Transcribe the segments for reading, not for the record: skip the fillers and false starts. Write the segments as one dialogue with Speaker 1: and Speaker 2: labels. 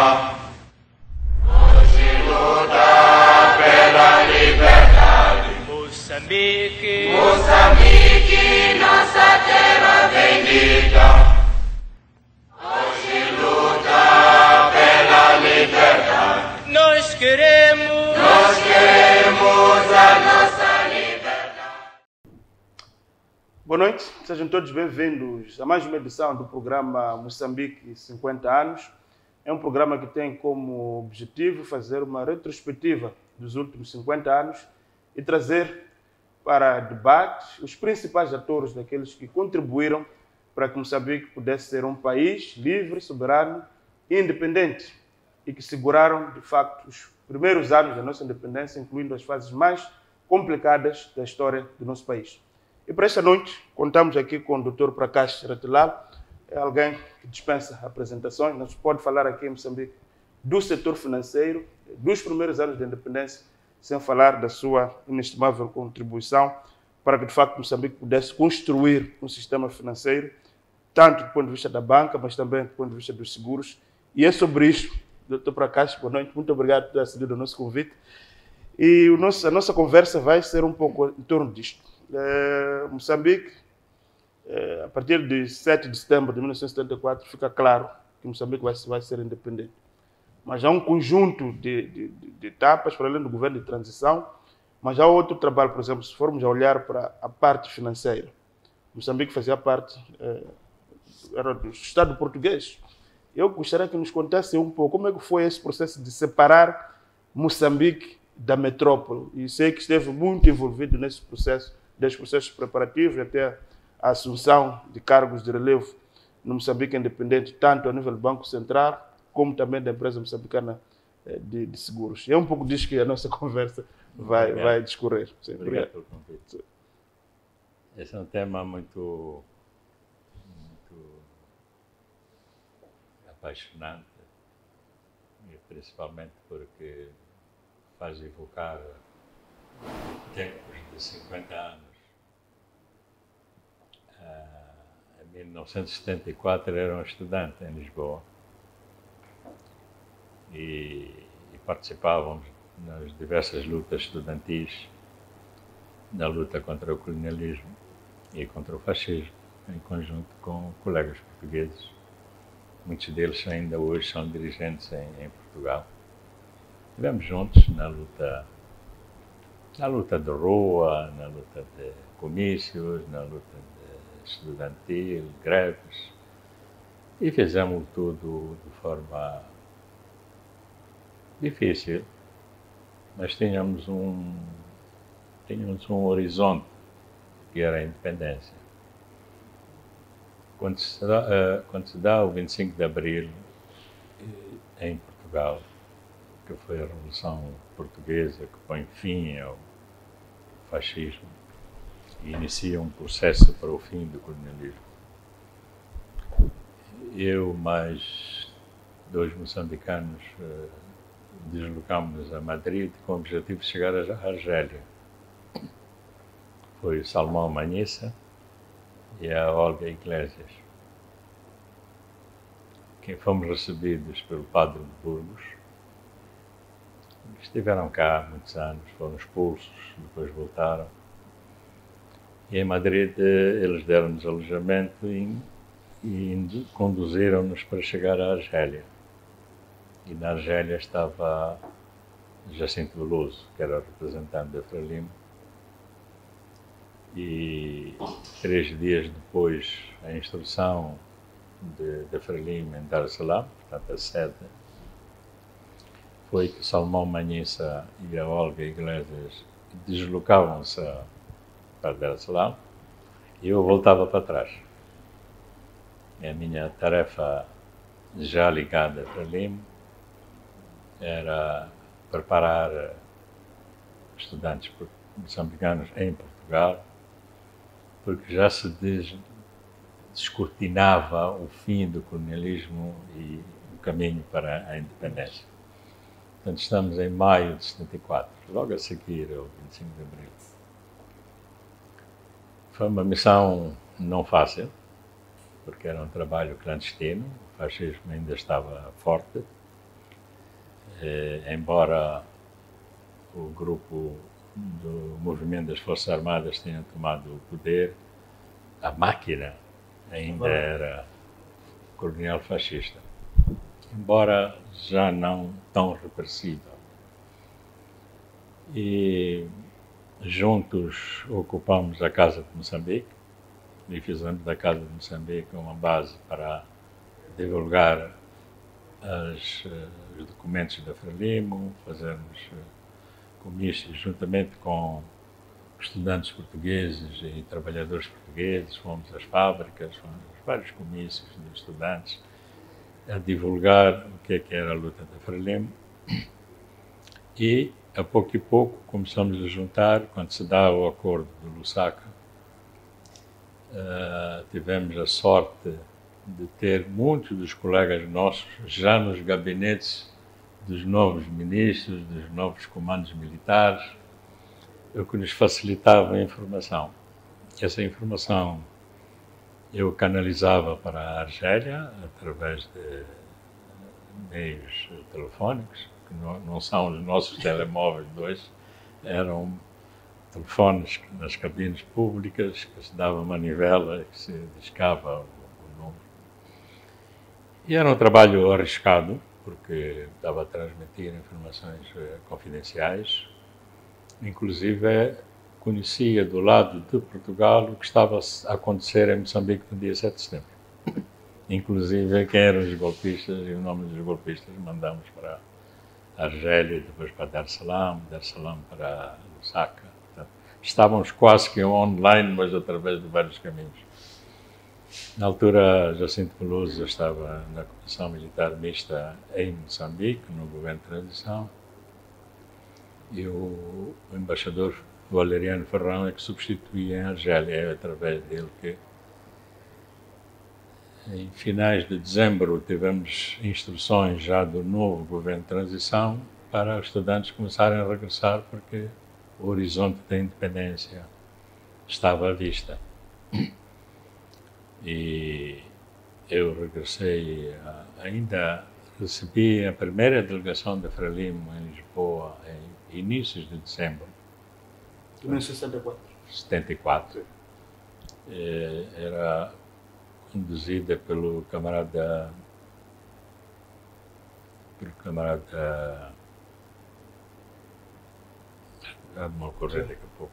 Speaker 1: Hoje luta pela liberdade. Moçambique, Moçambique, nossa terra bendita. Hoje luta pela liberdade. Nós queremos a nossa liberdade.
Speaker 2: Boa noite, sejam todos bem-vindos a mais uma edição do programa Moçambique 50 anos. É um programa que tem como objetivo fazer uma retrospectiva dos últimos 50 anos e trazer para debate os principais atores daqueles que contribuíram para que Moçambique pudesse ser um país livre, soberano e independente e que seguraram, de facto, os primeiros anos da nossa independência, incluindo as fases mais complicadas da história do nosso país. E para esta noite, contamos aqui com o Dr. Prakash Ratilal, é alguém que dispensa apresentações, nos pode falar aqui em Moçambique do setor financeiro, dos primeiros anos da independência, sem falar da sua inestimável contribuição para que, de facto, Moçambique pudesse construir um sistema financeiro, tanto do ponto de vista da banca, mas também do ponto de vista dos seguros. E é sobre isso, Dr. Prakash, boa noite, muito obrigado por ter acedido ao nosso convite. E a nossa conversa vai ser um pouco em torno disto. Moçambique, a partir de 7 de setembro de 1974, fica claro que Moçambique vai ser independente. Mas há um conjunto de etapas, para além do governo de transição, mas há outro trabalho, por exemplo, se formos a olhar para a parte financeira. Moçambique fazia parte era do Estado português. Eu gostaria que nos contasse um pouco como é que foi esse processo de separar Moçambique da metrópole. E sei que esteve muito envolvido nesse processo, desde processos preparativos até a assunção de cargos de relevo no Moçambique independente, tanto a nível do Banco Central, como também da empresa moçambicana de seguros. E é um pouco disso que a nossa conversa vai discorrer. Sim,
Speaker 3: obrigado pelo convite. Esse é um tema muito apaixonante, e principalmente porque faz evocar tempos de 50 anos. Em 1974 era um estudante em Lisboa e participávamos nas diversas lutas estudantis, na luta contra o colonialismo e contra o fascismo, em conjunto com colegas portugueses. Muitos deles ainda hoje são dirigentes em Portugal. Estivemos juntos na luta de rua, na luta de comícios, na luta estudantil, greves, e fizemos tudo de forma difícil, mas tínhamos um horizonte que era a independência. Quando se dá o 25 de Abril em Portugal, que foi a Revolução Portuguesa que põe fim ao fascismo e inicia um processo para o fim do colonialismo, eu mais 2 moçambicanos deslocámos-nos a Madrid com o objetivo de chegar à Argélia. Foi o Salmão Manhissa e a Olga Iglesias, que fomos recebidos pelo padre de Burgos. Estiveram cá há muitos anos, foram expulsos, depois voltaram. E em Madrid eles deram-nos alojamento e conduziram-nos para chegar à Argélia. E na Argélia estava Jacinto Veloso, que era o representante da Frelimo. E 3 dias depois, a instrução da Frelimo em Dar es Salaam, portanto a sede, foi que Salmão Manhissa e a Olga Iglesias deslocavam-se para Dar es Salaam e eu voltava para trás. E a minha tarefa, já ligada a Frelimo, era preparar estudantes moçambicanos em Portugal, porque já se descortinava o fim do colonialismo e o caminho para a independência. Portanto, estamos em maio de 74, logo a seguir ao 25 de Abril. Foi uma missão não fácil, porque era um trabalho clandestino, o fascismo ainda estava forte, embora o grupo do movimento das Forças Armadas tenha tomado o poder, a máquina ainda era colonial fascista, embora já não tão repressiva. E juntos ocupamos a Casa de Moçambique e fizemos da Casa de Moçambique uma base para divulgar os documentos da Frelimo, fazermos comícios juntamente com estudantes portugueses e trabalhadores portugueses, fomos às fábricas, fomos a vários comícios de estudantes a divulgar o que era a luta da Frelimo. E, a pouco e pouco, começamos a juntar, quando se dá o acordo do Lusaka, tivemos a sorte de ter muitos dos colegas nossos já nos gabinetes dos novos ministros, dos novos comandos militares, o que nos facilitava a informação. Essa informação eu canalizava para a Argélia através de meios telefónicos, que não são os nossos telemóveis dois, eram telefones nas cabines públicas, que se dava manivela, que se discava o número. E era um trabalho arriscado, porque estava a transmitir informações confidenciais. Inclusive, conhecia do lado de Portugal o que estava a acontecer em Moçambique no dia 7 de setembro. Inclusive, quem eram os golpistas e o nome dos golpistas mandamos para a Argélia, depois para Dar Salam para Lusaka. Portanto, estávamos quase que online, mas através de vários caminhos. Na altura, Jacinto Peluso estava na Comissão Militar Mista em Moçambique, no governo de transição, e o embaixador Valeriano Ferrão é que substituía em Argélia. É através dele que, em finais de dezembro, tivemos instruções já do novo governo de transição para os estudantes começarem a regressar, porque o horizonte da independência estava à vista. E eu regressei, ainda recebi a primeira delegação da Frelimo em Lisboa em inícios de dezembro.
Speaker 2: Em 1974.
Speaker 3: 74. Era conduzida pelo camarada me ocorrer daqui a pouco,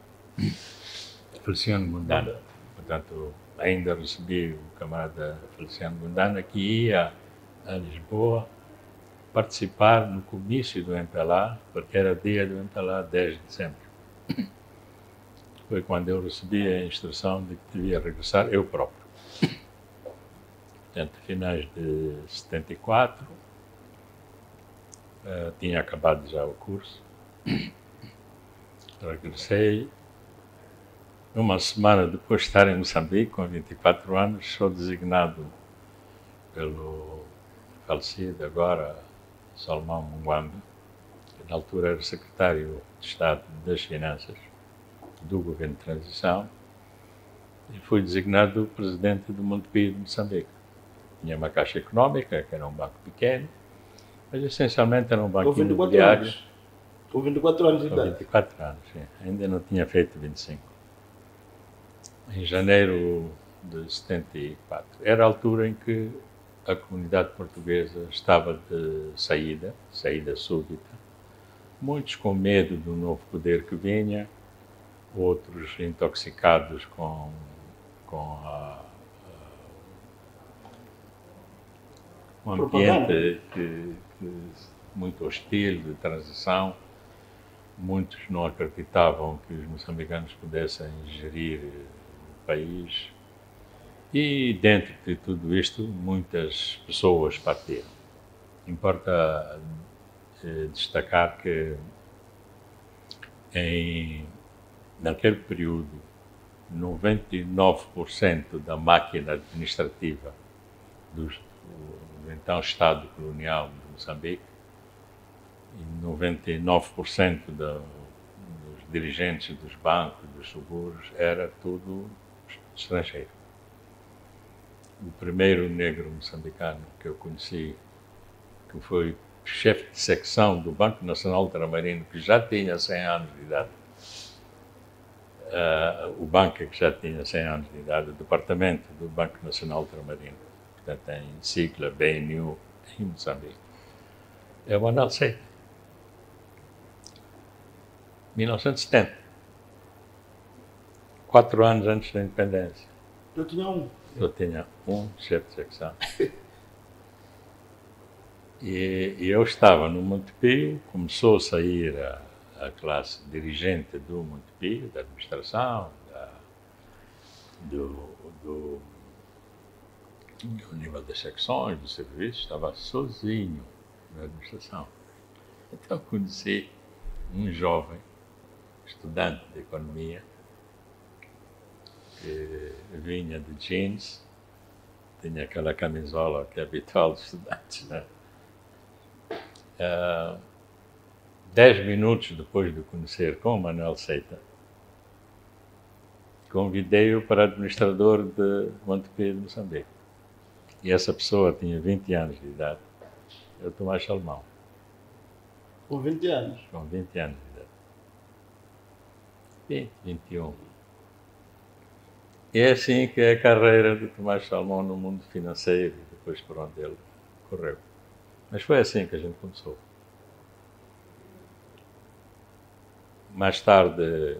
Speaker 3: Feliciano Mundana. Portanto, ainda recebi o camarada Feliciano Mundana, que ia a Lisboa participar no comício do MPLA, porque era dia do MPLA, 10 de dezembro. Foi quando eu recebi a instrução de que devia regressar eu próprio. Portanto, finais de 74, tinha acabado já o curso, regressei. Uma semana depois de estar em Moçambique, com 24 anos, sou designado pelo falecido agora Salomão Mungwambe, que na altura era secretário de Estado das Finanças do governo de transição, e fui designado presidente do Montepio de Moçambique. Tinha uma caixa económica, que era um banco pequeno, mas essencialmente era um banco imobiliário.
Speaker 2: Com 24 anos de idade.
Speaker 3: 24 anos, sim. Ainda não tinha feito 25. Em janeiro de 74. Era a altura em que a comunidade portuguesa estava de saída súbita. Muitos com medo do novo poder que vinha, outros intoxicados com um ambiente muito hostil de transição. Muitos não acreditavam que os moçambicanos pudessem gerir o país. E dentro de tudo isto, muitas pessoas partiram. Importa destacar que naquele período, 99% da máquina administrativa do então Estado colonial de Moçambique e 99% dos dirigentes dos bancos, dos seguros, era tudo estrangeiro. O primeiro negro moçambicano que eu conheci, que foi chefe de secção do Banco Nacional Ultramarino, que já tinha 100 anos de idade. O banco que já tinha 100 anos de idade, o departamento do Banco Nacional Ultramarino, portanto, em sigla BNU, em Moçambique. É o Manuel Seita. 1970. 4 anos antes da independência.
Speaker 2: Eu tinha um.
Speaker 3: Eu tinha um chefe de secção. E eu estava no Montepio, começou a sair a classe dirigente do Montepio, da administração, do nível das secções, do serviço, estava sozinho na administração. Então conheci um jovem estudante de economia que vinha de jeans, tinha aquela camisola que é habitual dos estudantes, né? 10 minutos depois de conhecer com o Manuel Seita, convidei-o para administrador de Montepio de Moçambique. E essa pessoa tinha 20 anos de idade. Eu, Tomás Salmão.
Speaker 2: Com 20 anos?
Speaker 3: Com 20 anos de idade. 20, 21. E é assim que é a carreira de Tomás Salmão no mundo financeiro, depois por onde ele correu. Mas foi assim que a gente começou. Mais tarde,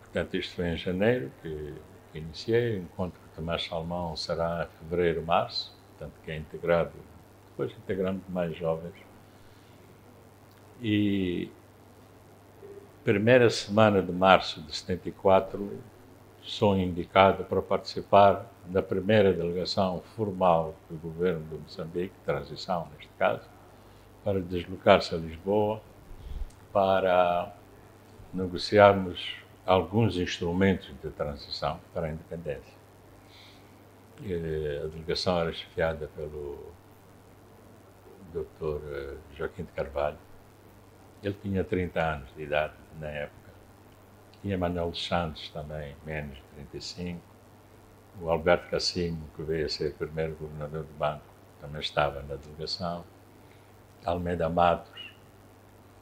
Speaker 3: portanto, isto foi em janeiro que iniciei, o encontro com Tomás Salmão será em fevereiro, março, portanto, que é integrado, depois integramos mais jovens. E primeira semana de março de 74, sou indicado para participar da primeira delegação formal do governo de Moçambique, transição neste caso, para deslocar-se a Lisboa para negociarmos alguns instrumentos de transição para a independência. A delegação era chefiada pelo Dr. Joaquim de Carvalho. Ele tinha 30 anos de idade na época. Tinha Manuel dos Santos também, menos de 35. O Alberto Cassimo, que veio a ser primeiro governador do banco, também estava na delegação. Almeida Matos,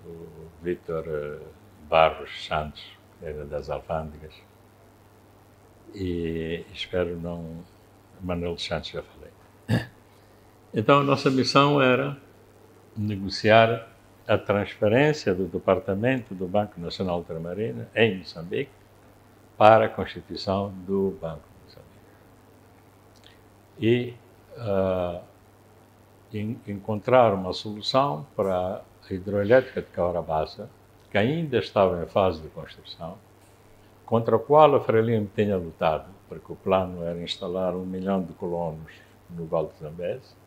Speaker 3: o Vítor Barros Santos, que era das alfândegas. E espero não... Manuel dos Santos já falei. Então a nossa missão era negociar a transferência do departamento do Banco Nacional Ultramarino em Moçambique para a constituição do Banco de Moçambique. E encontrar uma solução para a hidroelétrica de Caurabaça, que ainda estava em fase de construção, contra a qual a Frelimo tinha lutado, porque o plano era instalar 1 milhão de colonos no Vale do Zambeze.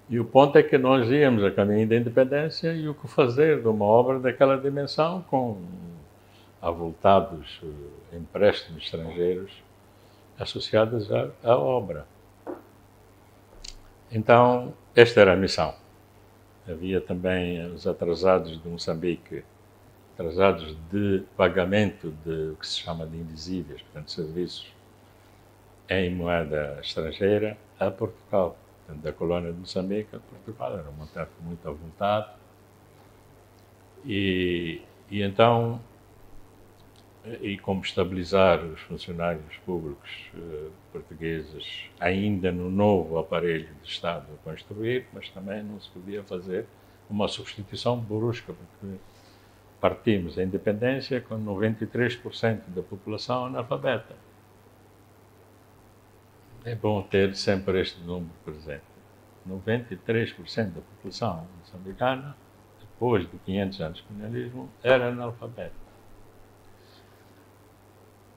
Speaker 3: E o ponto é que nós íamos a caminho da independência e o que fazer de uma obra daquela dimensão com avultados empréstimos estrangeiros associados à obra. Então, esta era a missão. Havia também os atrasados de Moçambique, atrasados de pagamento de o que se chama de indizíveis, portanto, serviços em moeda estrangeira a Portugal. Da colônia de Moçambique a Portugal, era um montante muito avultado. E então, e como estabilizar os funcionários públicos portugueses ainda no novo aparelho de Estado a construir, mas também não se podia fazer uma substituição brusca, porque partimos da independência com 93% da população analfabeta. É bom ter sempre este número presente. 93% da população moçambicana, depois de 500 anos de colonialismo, era analfabeta.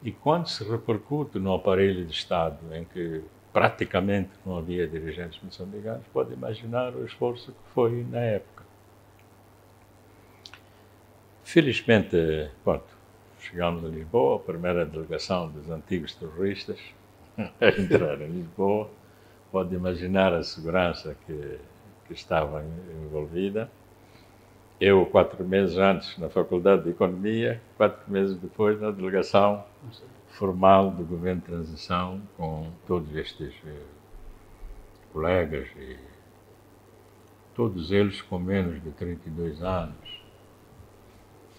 Speaker 3: E quando se repercute no aparelho de Estado, em que praticamente não havia dirigentes moçambicanos, pode imaginar o esforço que foi na época. Felizmente, pronto, chegámos a Lisboa, a primeira delegação dos antigos terroristas a entrar em Lisboa. Pode imaginar a segurança que estava envolvida. Eu, 4 meses antes, na Faculdade de Economia, 4 meses depois, na delegação formal do Governo de Transição, com todos estes colegas todos eles com menos de 32 anos.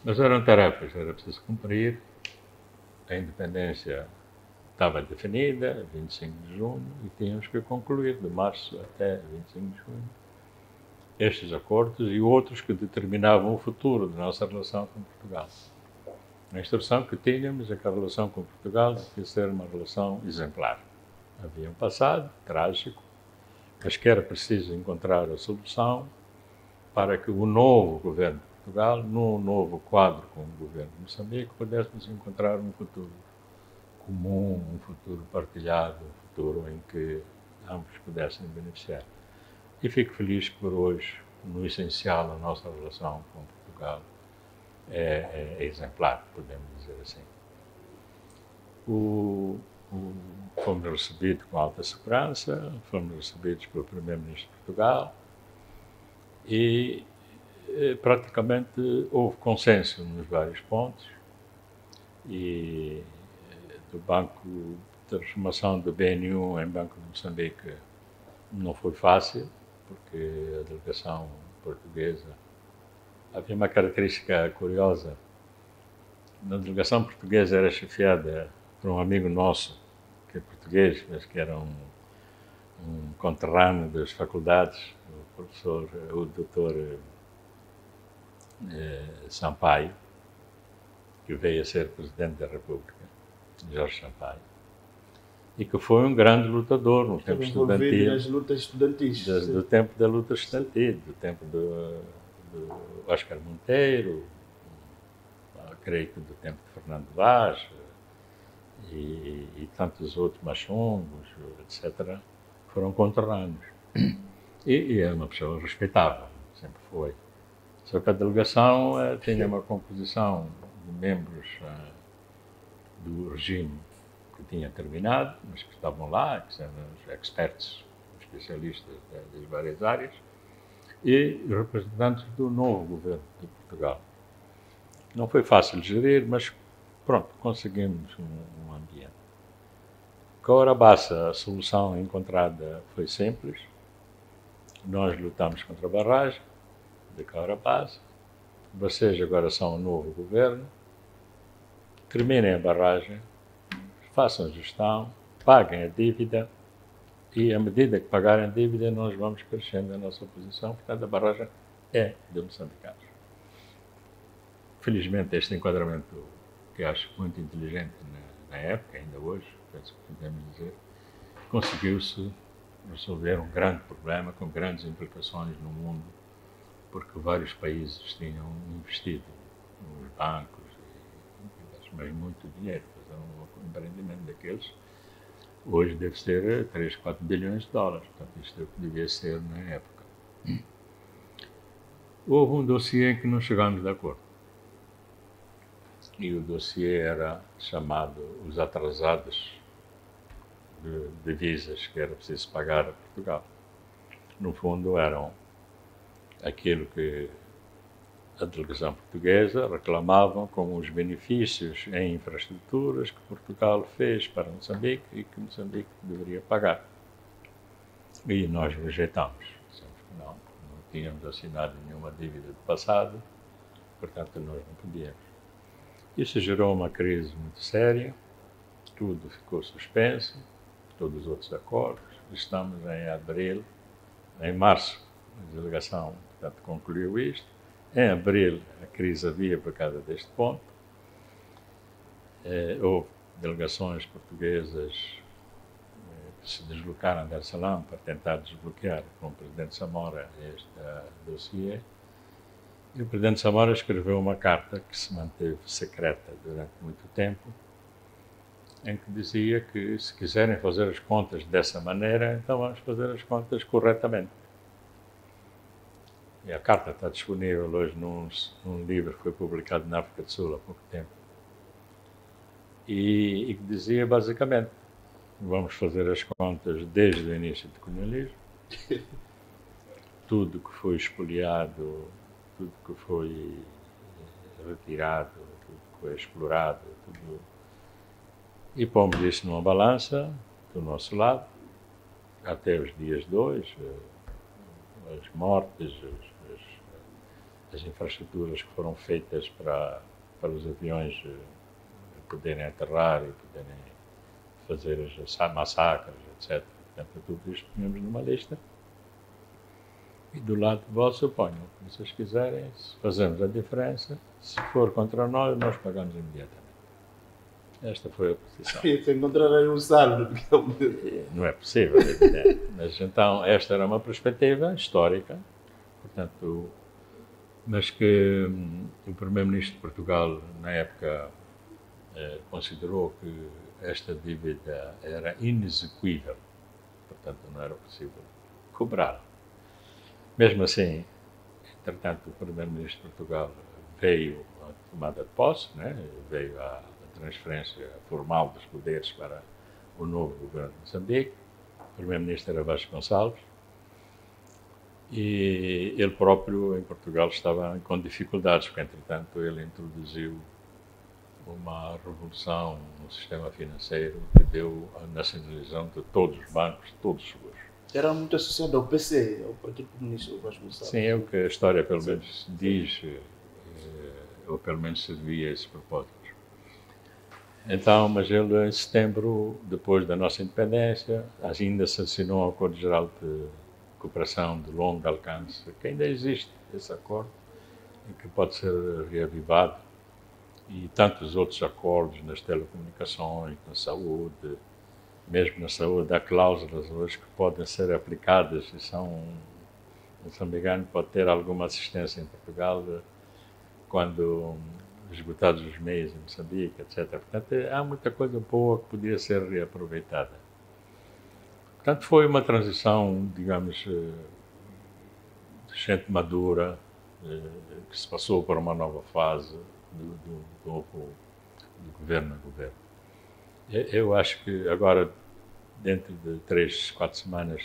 Speaker 3: Mas eram tarefas, era preciso cumprir. A independência estava definida, 25 de junho, e tínhamos que concluir, de março até 25 de junho, estes acordos e outros que determinavam o futuro da nossa relação com Portugal. A instrução que tínhamos é que a relação com Portugal devia ser uma relação exemplar. Havia um passado trágico, mas que era preciso encontrar a solução para que o novo governo de Portugal, no novo quadro com o governo de Moçambique, pudéssemos encontrar um futuro comum, um futuro partilhado, um futuro em que ambos pudessem beneficiar. E fico feliz que por hoje, no essencial, a nossa relação com Portugal é exemplar, podemos dizer assim. Fomos recebidos com alta segurança, fomos recebidos pelo Primeiro-Ministro de Portugal e praticamente houve consenso nos vários pontos e do Banco de Transformação do BNU em Banco de Moçambique não foi fácil, porque a delegação portuguesa havia uma característica curiosa. A delegação portuguesa era chefiada por um amigo nosso, que é português, mas que era um conterrâneo das faculdades, o doutor Sampaio, que veio a ser Presidente da República, Jorge Sampaio, e que foi um grande lutador no tempo estudantil.
Speaker 2: Nas lutas estudantis.
Speaker 3: Do tempo da luta estudantil, do tempo do Oscar Monteiro, creio que do tempo de Fernando Vaz e tantos outros machungos, etc., foram conterrâneos. E é uma pessoa respeitável, sempre foi. Só que a delegação tinha uma composição de membros do regime que tinha terminado, mas que estavam lá, que eram os experts, especialistas das várias áreas, e representantes do novo governo de Portugal. Não foi fácil de gerir, mas pronto, conseguimos um ambiente. Caorabassa, a solução encontrada foi simples. Nós lutamos contra a barragem de Caorabassa. Vocês agora são o novo governo. Terminem a barragem, façam a gestão, paguem a dívida e, à medida que pagarem a dívida, nós vamos crescendo a nossa posição. Portanto, a barragem é de moçambicanos. Felizmente, este enquadramento, que acho muito inteligente na época, ainda hoje, penso que podemos dizer, conseguiu-se resolver um grande problema com grandes implicações no mundo, porque vários países tinham investido nos bancos, mas muito dinheiro, fazer um empreendimento daqueles. Hoje deve ser 3, 4 bilhões de dólares, portanto isto é o que devia ser na época. Houve um dossiê em que não chegámos de acordo. E o dossiê era chamado os atrasados de divisas que era preciso pagar a Portugal. No fundo eram aquilo que a delegação portuguesa reclamavam como os benefícios em infraestruturas que Portugal fez para Moçambique e que Moçambique deveria pagar. E nós rejeitamos. Dissemos que não tínhamos assinado nenhuma dívida do passado, portanto nós não podíamos. Isso gerou uma crise muito séria, tudo ficou suspenso, todos os outros acordos. Estamos em março, a delegação, portanto, concluiu isto. Em abril, a crise havia por causa deste ponto. Houve delegações portuguesas que se deslocaram a Dar es Salaam para tentar desbloquear com o Presidente Samora este dossiê. E o Presidente Samora escreveu uma carta que se manteve secreta durante muito tempo, em que dizia que se quiserem fazer as contas dessa maneira, então vamos fazer as contas corretamente. E a carta está disponível hoje num livro que foi publicado na África do Sul há pouco tempo. E que dizia basicamente, vamos fazer as contas desde o início do colonialismo, tudo que foi expoliado, tudo que foi retirado, tudo que foi explorado, tudo. E pomos isso numa balança do nosso lado, até os dias 2, as mortes, as infraestruturas que foram feitas para os aviões poderem aterrar e poderem fazer as massacres, etc. Portanto, tudo isto tínhamos numa lista. E do lado de vosso, ponham o que vocês quiserem, se fazemos a diferença, se for contra nós pagamos imediatamente. Esta foi a posição.
Speaker 2: E se encontrarem um saldo.
Speaker 3: Não é possível, é evidente. Mas então, esta era uma perspectiva histórica, portanto, mas que o Primeiro-Ministro de Portugal, na época, considerou que esta dívida era inexequível, portanto, não era possível cobrar. Mesmo assim, entretanto, o Primeiro-Ministro de Portugal veio à tomada de posse, né? Veio à transferência formal dos poderes para o novo governo de Moçambique. O Primeiro-Ministro era Vasconcelos e ele próprio, em Portugal, estava com dificuldades, porque, entretanto, ele introduziu uma revolução no sistema financeiro que deu a nacionalização de todos os bancos, de todos os seguros.
Speaker 2: Era muito associado ao PC, ao Partido Comunista Vasconcelos.
Speaker 3: Sim, é o que a história, pelo menos, diz, ou pelo menos servia a esses propósitos. Então, mas ele, em setembro, depois da nossa independência, ainda se assinou um Acordo Geral de Cooperação de longo alcance, que ainda existe esse acordo, e que pode ser reavivado, e tantos outros acordos nas telecomunicações, na saúde, mesmo na saúde, há cláusulas hoje que podem ser aplicadas e são, o moçambicano pode ter alguma assistência em Portugal quando esgotados os meios em Moçambique, etc. Portanto, há muita coisa boa que podia ser reaproveitada. Portanto, foi uma transição, digamos, de gente madura, que se passou por uma nova fase do governo a governo. Eu acho que agora, dentro de 3, 4 semanas,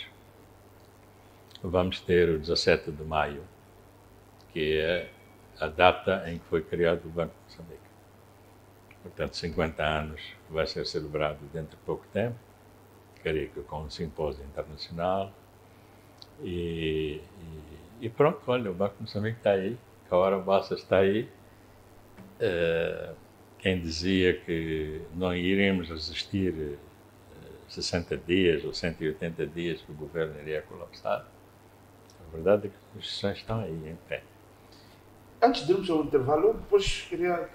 Speaker 3: vamos ter o 17 de maio, que é a data em que foi criado o Banco de Moçambique. Portanto, 50 anos, vai ser celebrado dentro de pouco tempo, creio que com um simpósio internacional. E pronto, olha, o Banco de Moçambique está aí, Cahora Bassa está aí. Quem dizia que não iremos resistir 60 dias ou 180 dias que o governo iria colapsar, a verdade é que as instituições estão aí em pé.
Speaker 2: Antes de irmos ao intervalo, eu depois queria...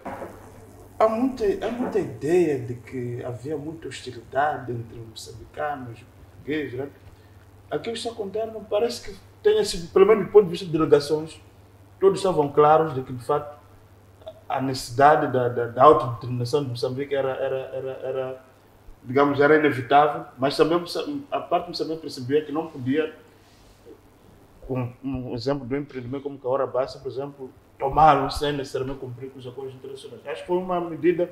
Speaker 2: Há muita ideia de que havia muita hostilidade entre os moçambicanos e portugueses. Né? Aqui está contando, parece que tenha sido, pelo menos do ponto de vista de delegações, todos estavam claros de que, de fato, a necessidade da autodeterminação de Moçambique era, digamos, era inevitável, mas também a parte de Moçambique percebia que não podia, com um exemplo do empreendimento como Cahora Bassa, por exemplo, tomaram sem necessariamente cumprir com os acordos internacionais. Acho que foi uma medida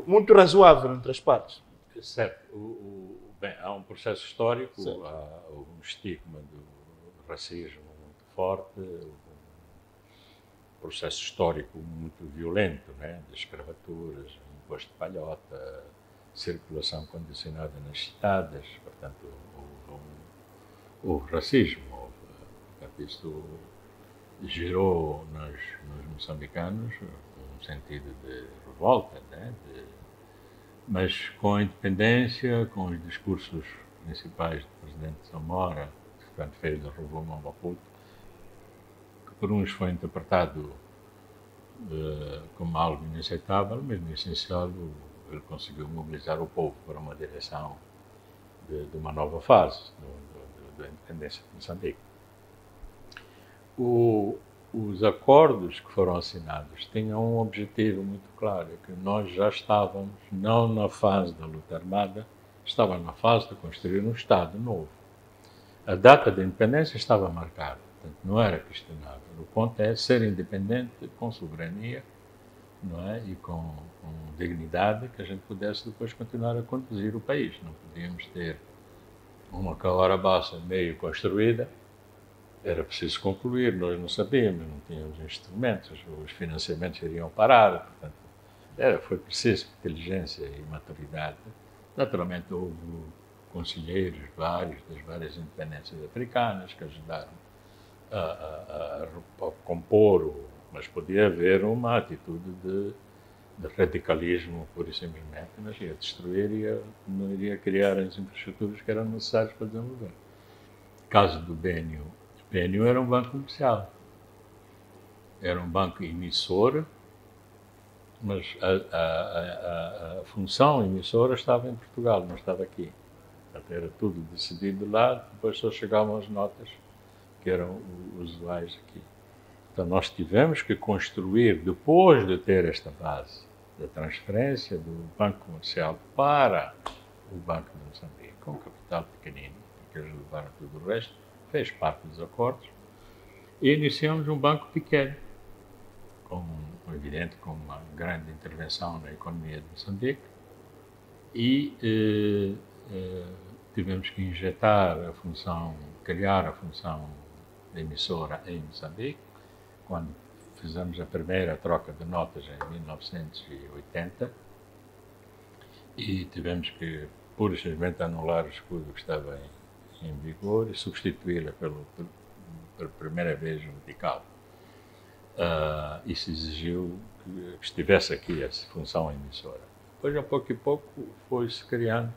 Speaker 2: muito razoável entre as partes.
Speaker 3: Certo. Bem, há um processo histórico, há um estigma do racismo muito forte, um processo histórico muito violento, né? De escravaturas, imposto de palhota, circulação condicionada nas cidades, portanto, houve racismo. Portanto, isto gerou nos moçambicanos um sentido de revolta, né? Mas com a independência, com os discursos principais do presidente Samora, quando fez a Revolução Maputo, que por uns foi interpretado como algo inaceitável, mas no essencial ele conseguiu mobilizar o povo para uma direção de uma nova fase da independência de Moçambique. Os acordos que foram assinados tinham um objetivo muito claro, que nós já estávamos, não na fase da luta armada, estávamos na fase de construir um Estado novo. A data da independência estava marcada, portanto, não era questionável. O ponto é ser independente, com soberania, não é? E com dignidade, que a gente pudesse depois continuar a conduzir o país. Não podíamos ter uma Cahora Bassa meio construída. Era preciso concluir, nós não sabíamos, não tínhamos instrumentos, os financiamentos iriam parar, portanto, foi preciso inteligência e maturidade. Naturalmente houve conselheiros vários das várias independências africanas que ajudaram a compor, mas podia haver uma atitude de radicalismo, pura e simplesmente, mas ia destruir, não iria criar as infraestruturas que eram necessárias para desenvolver. No caso do BNU, o BNU era um banco comercial, era um banco emissor, mas a função emissora estava em Portugal, não estava aqui. Portanto, era tudo decidido lá, depois só chegavam as notas que eram usuais aqui. Então, nós tivemos que construir, depois de ter esta base da transferência do Banco Comercial para o Banco de Moçambique, com capital pequenino, porque eles levaram tudo o resto, fez parte dos acordos, e iniciamos um banco pequeno, evidente, com uma grande intervenção na economia de Moçambique, e tivemos que injetar a função, criar a função emissora em Moçambique, quando fizemos a primeira troca de notas em 1980, e tivemos que, pura e simplesmente, anular o escudo que estava em vigor e substituí-la pela primeira vez vertical. Isso exigiu que estivesse aqui essa função emissora. Depois, a pouco e pouco, foi-se criando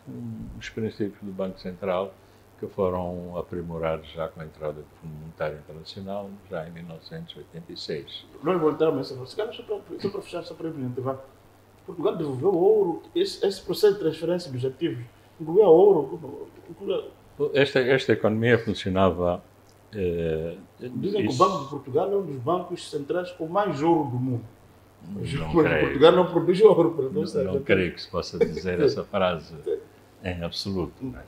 Speaker 3: os princípios do Banco Central, que foram aprimorados já com a entrada do Fundo Monetário Internacional, já em 1986.
Speaker 2: Nós voltamos a essa só para fechar, só para implementar. Portugal devolveu ouro, esse processo de transferência dos ativos incluía ouro.
Speaker 3: Esta economia funcionava...
Speaker 2: Dizem que o Banco de Portugal é um dos bancos centrais com mais ouro do mundo.
Speaker 3: Não creio.
Speaker 2: Portugal não produz ouro.
Speaker 3: Não creio que se possa dizer essa frase em absoluto. Não é?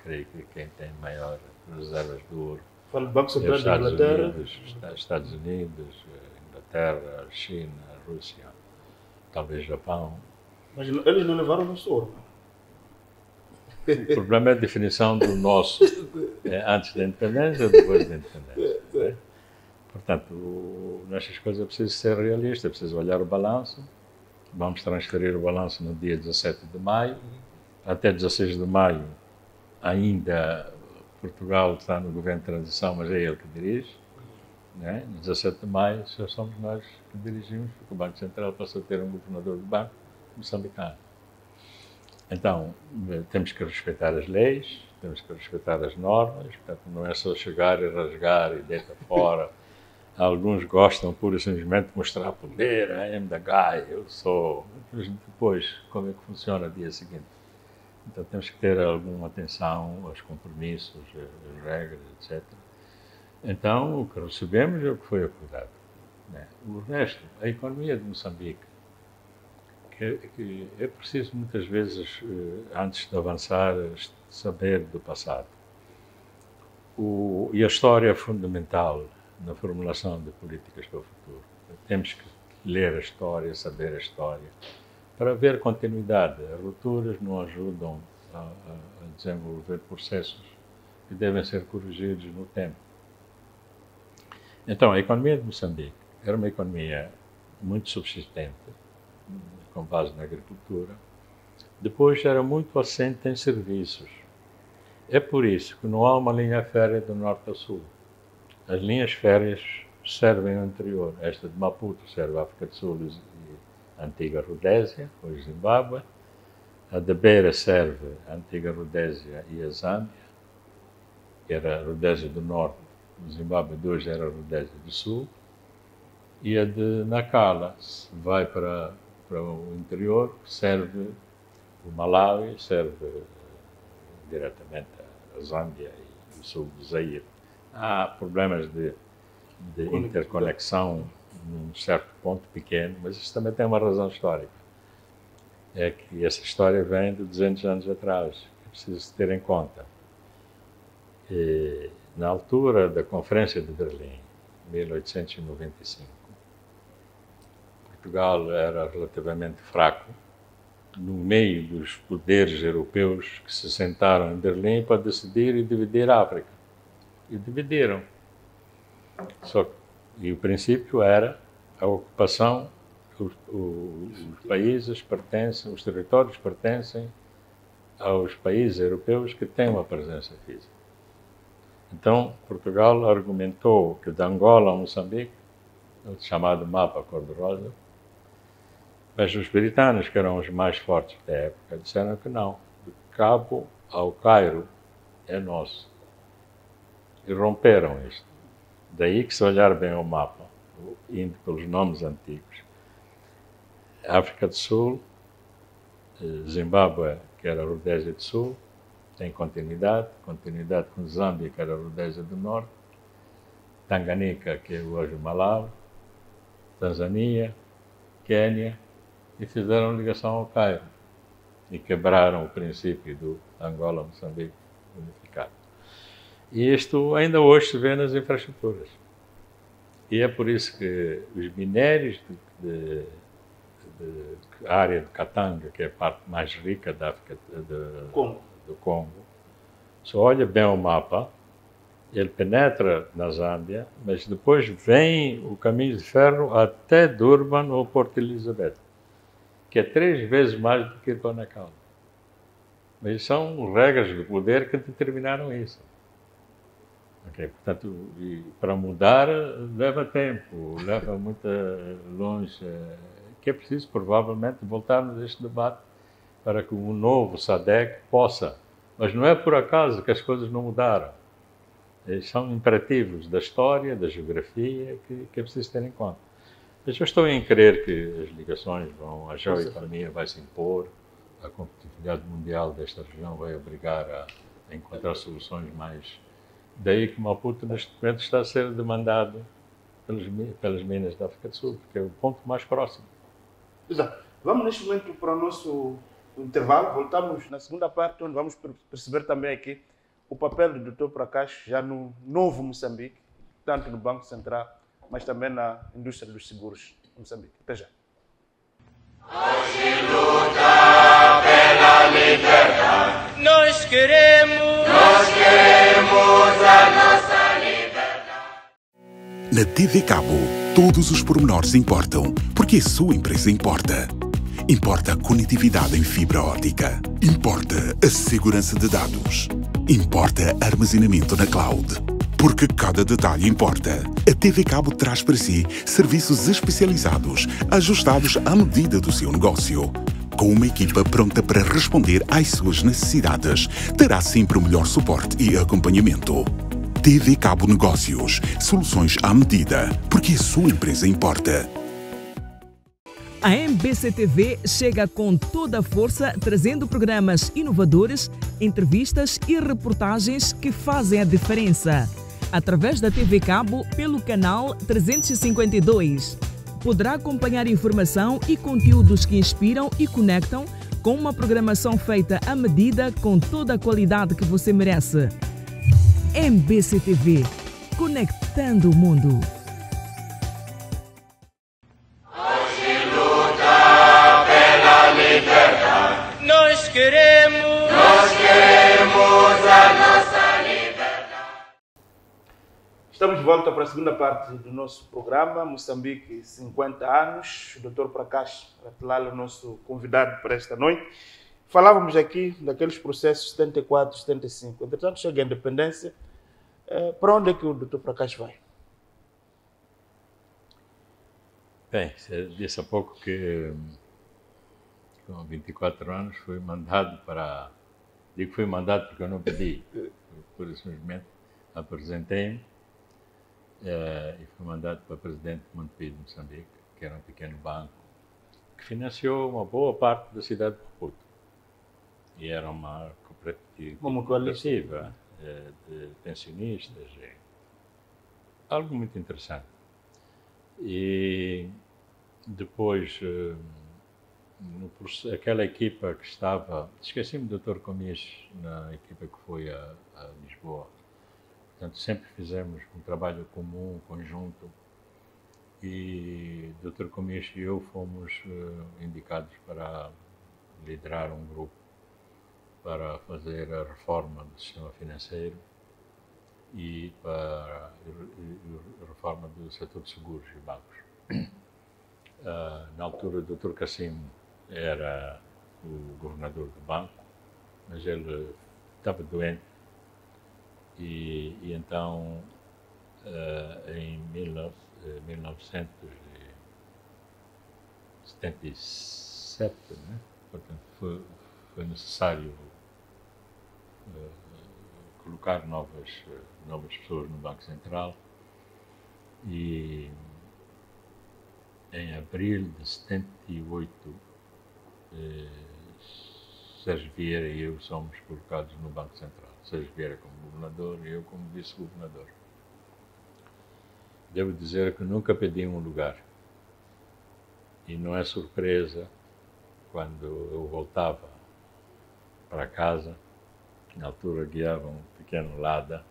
Speaker 3: Creio que quem tem maior reservas de ouro
Speaker 2: fala do Banco Central
Speaker 3: é
Speaker 2: da Inglaterra.
Speaker 3: Estados Unidos, Inglaterra, China, Rússia, talvez Japão.
Speaker 2: Mas eles não levaram nosso ouro.
Speaker 3: O problema é a definição do nosso antes da independência ou depois da independência. É? Portanto, nestas coisas é preciso ser realista, é preciso olhar o balanço. Vamos transferir o balanço no dia 17 de maio. Até 16 de maio ainda Portugal está no governo de transição, mas é ele que dirige. Né? No 17 de maio só somos nós que dirigimos, porque o Banco Central passou a ter um governador do banco moçambicano. Então, temos que respeitar as leis, temos que respeitar as normas, portanto, não é só chegar e rasgar e deitar fora. Alguns gostam pura e simplesmente de mostrar poder, I am the guy, eu sou. Mas depois, como é que funciona no dia seguinte? Então, temos que ter alguma atenção aos compromissos, às regras, etc. Então, o que recebemos é o que foi acordado. Né? O resto, a economia de Moçambique, que é preciso muitas vezes, antes de avançar, saber do passado. E a história é fundamental na formulação de políticas para o futuro. Temos que ler a história, saber a história, para ver continuidade. As rupturas não ajudam a desenvolver processos que devem ser corrigidos no tempo. Então, a economia de Moçambique era uma economia muito subsistente, com base na agricultura. Depois era muito assente em serviços. É por isso que não há uma linha férrea do norte a sul. As linhas férreas servem ao interior. Esta de Maputo serve à África do Sul e a antiga Rodésia, hoje Zimbábue. A de Beira serve a antiga Rodésia e a Zâmbia, que era a Rodésia do norte, o Zimbábue de hoje era a Rodésia do sul. E a de Nacala vai para o interior, serve o Malawi, serve diretamente a Zâmbia e o sul do Zaire. Há problemas de interconexão num certo ponto pequeno, mas isso também tem uma razão histórica. É que essa história vem de 200 anos atrás, é preciso ter em conta. E, na altura da Conferência de Berlim, 1895, Portugal era relativamente fraco no meio dos poderes europeus que se sentaram em Berlim para decidir e dividir a África. E dividiram. E o princípio era a ocupação, os países pertencem, os territórios pertencem aos países europeus que têm uma presença física. Então, Portugal argumentou que de Angola a Moçambique, o chamado mapa cor-de-rosa, mas os britânicos, que eram os mais fortes da época, disseram que não, de Cabo ao Cairo é nosso. E romperam isto. Daí que, se olhar bem o mapa, indo pelos nomes antigos, África do Sul, Zimbábue, que era a Rodésia do Sul, tem continuidade com Zâmbia, que era a Rodésia do Norte, Tanganica, que é hoje o Malawi, Tanzânia, Quênia, e fizeram ligação ao Cairo e quebraram o princípio do Angola-Moçambique unificado. E isto ainda hoje se vê nas infraestruturas. E é por isso que os minérios da área de Katanga, que é a parte mais rica da África do Congo, se olha bem o mapa, ele penetra na Zâmbia, mas depois vem o caminho de ferro até Durban ou Porto Elizabeth, que é 3 vezes mais do que ir para Nacala. Mas são regras do poder que determinaram isso. Okay, portanto, para mudar leva tempo, leva muito longe, que é preciso provavelmente voltarmos a este debate para que o novo SADC possa. Mas não é por acaso que as coisas não mudaram. São imperativos da história, da geografia, que é preciso ter em conta. Mas eu estou em crer que as ligações a geoeconomia vai se impor, a competitividade mundial desta região vai obrigar a encontrar soluções mais. Daí que Maputo, neste momento, está a ser demandado pelas minas da África do Sul, porque é o ponto mais próximo.
Speaker 2: Exato. Vamos, neste momento, para o nosso intervalo. Voltamos na segunda parte, onde vamos perceber também aqui o papel do Dr. Prakash já no novo Moçambique, tanto no Banco Central, mas também na indústria dos seguros em Moçambique. Até já.
Speaker 1: Hoje luta pela liberdade. Nós queremos a nossa liberdade.
Speaker 4: Na TV Cabo, todos os pormenores importam, porque a sua empresa importa. Importa a conectividade em fibra óptica. Importa a segurança de dados. Importa armazenamento na cloud. Porque cada detalhe importa. A TV Cabo traz para si serviços especializados, ajustados à medida do seu negócio. Com uma equipa pronta para responder às suas necessidades, terá sempre o melhor suporte e acompanhamento. TV Cabo Negócios. Soluções à medida. Porque a sua empresa importa.
Speaker 5: A MBCTV chega com toda a força, trazendo programas inovadores, entrevistas e reportagens que fazem a diferença. Através da TV Cabo, pelo canal 352. Poderá acompanhar informação e conteúdos que inspiram e conectam com uma programação feita à medida com toda a qualidade que você merece. MBCTV, conectando o mundo.
Speaker 1: Nós queremos a nossa liberdade.
Speaker 2: Estamos de volta para a segunda parte do nosso programa, Moçambique 50 anos. O Dr. Prakash Ratlala, nosso convidado para esta noite. Falávamos aqui daqueles processos 74, 75. Entretanto, chega a independência. Para onde é que o Dr. Prakash vai?
Speaker 3: Bem, você disse há pouco que com 24 anos fui mandado para... Digo que fui mandado porque eu não pedi. Por simplesmente apresentei-me e fui mandado para presidente de Montepio de Moçambique, que era um pequeno banco, que financiou uma boa parte da cidade de Maputo. E era uma cooperativa de pensionistas. Algo muito interessante. E depois... aquela equipa que estava... Esqueci-me do Dr. Comis na equipa que foi a Lisboa. Portanto, sempre fizemos um trabalho comum, conjunto. E o Dr. Comis e eu fomos indicados para liderar um grupo para fazer a reforma do sistema financeiro e para a reforma do setor de seguros e bancos. Na altura, o Dr. Cassim era o governador do banco, mas ele estava doente E então, em 1977, né? Portanto, foi necessário colocar novas pessoas no Banco Central, e em abril de 78, Sérgio Vieira e eu somos colocados no Banco Central. Sérgio Vieira como governador e eu como vice-governador. Devo dizer que nunca pedi um lugar. E não é surpresa quando eu voltava para casa, na altura guiava um pequeno Lada,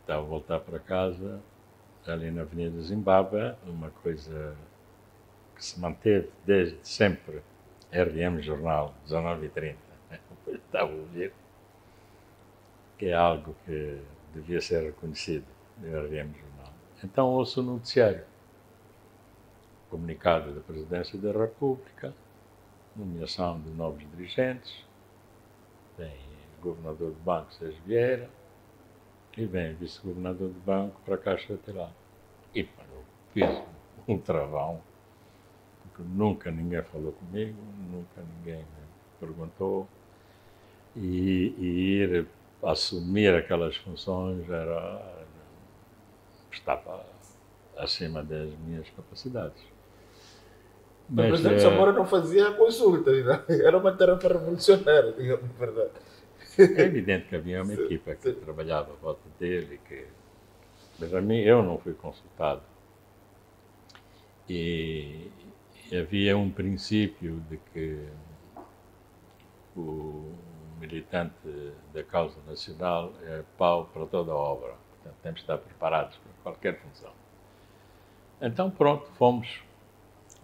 Speaker 3: estava a voltar para casa, ali na Avenida Zimbábue, uma coisa que se manteve desde sempre, RM Jornal, 19h30. Depois estava a ouvir, que é algo que devia ser reconhecido, do RM Jornal. Então ouço o noticiário, comunicado da Presidência da República, nomeação de novos dirigentes, vem o governador do banco, Sérgio Vieira, e vem o vice-governador do banco para a Caixa Lateral. E eu fiz um travão, porque nunca ninguém falou comigo, nunca ninguém me perguntou, e ir assumir aquelas funções estava acima das minhas capacidades.
Speaker 6: Mas, o presidente Samora não fazia consulta, era uma tarefa revolucionária, digamos a verdade.
Speaker 3: É evidente que havia uma equipa que trabalhava à volta dele, mas a mim eu não fui consultado. E havia um princípio de que o militante da causa nacional é pau para toda a obra. Portanto, temos de estar preparados para qualquer função. Então, pronto, fomos.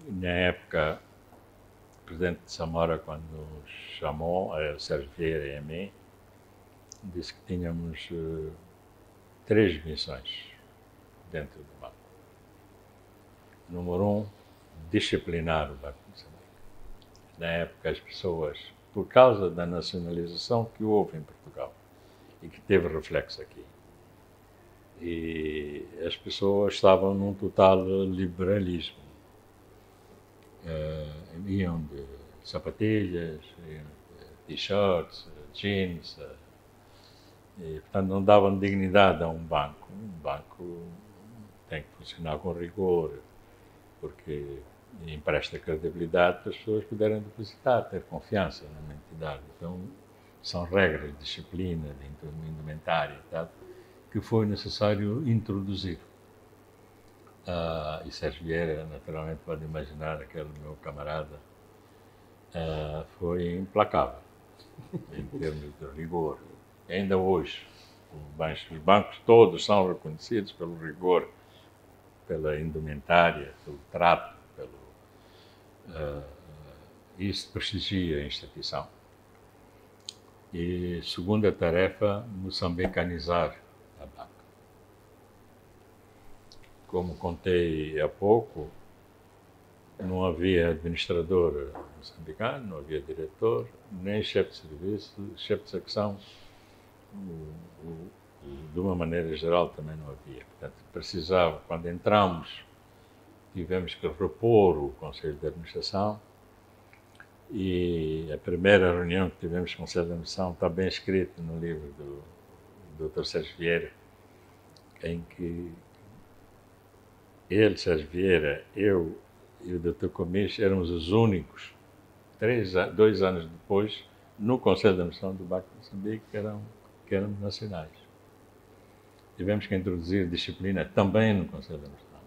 Speaker 3: Na época, o presidente Samora, quando nos chamou, Sérgio Vieira e a mim, disse que tínhamos 3 missões dentro do banco. Número 1, disciplinar o Banco de Moçambique. Na época, as pessoas, por causa da nacionalização que houve em Portugal e que teve reflexo aqui, e as pessoas estavam num total liberalismo. Iam de sapatilhas, t-shirts, jeans, e, portanto, não davam dignidade a um banco. Um banco tem que funcionar com rigor, porque empresta credibilidade para as pessoas poderem depositar, ter confiança numa entidade. Então, são regras de disciplina, de indumentária, tá, que foi necessário introduzir. E Sérgio Vieira, naturalmente, pode imaginar, aquele meu camarada, foi implacável em termos de rigor. E ainda hoje, os bancos todos são reconhecidos pelo rigor, pela indumentária, pelo trato, isso prestigia a instituição. E segunda tarefa, moçambicanizar a banca. Como contei há pouco, não havia administrador moçambicano, não havia diretor, nem chefe de serviço, chefe de secção, de uma maneira geral também não havia. Portanto, precisava, quando entramos, tivemos que repor o Conselho de Administração, e a primeira reunião que tivemos com o Conselho de Administração está bem escrito no livro do Dr. Sérgio Vieira, em que ele, Sérgio Vieira, eu e o Dr. Comis éramos os únicos, 2 anos depois, no Conselho de Administração do Banco de Moçambique, que éramos nacionais. Tivemos que introduzir disciplina também no Conselho de Administração.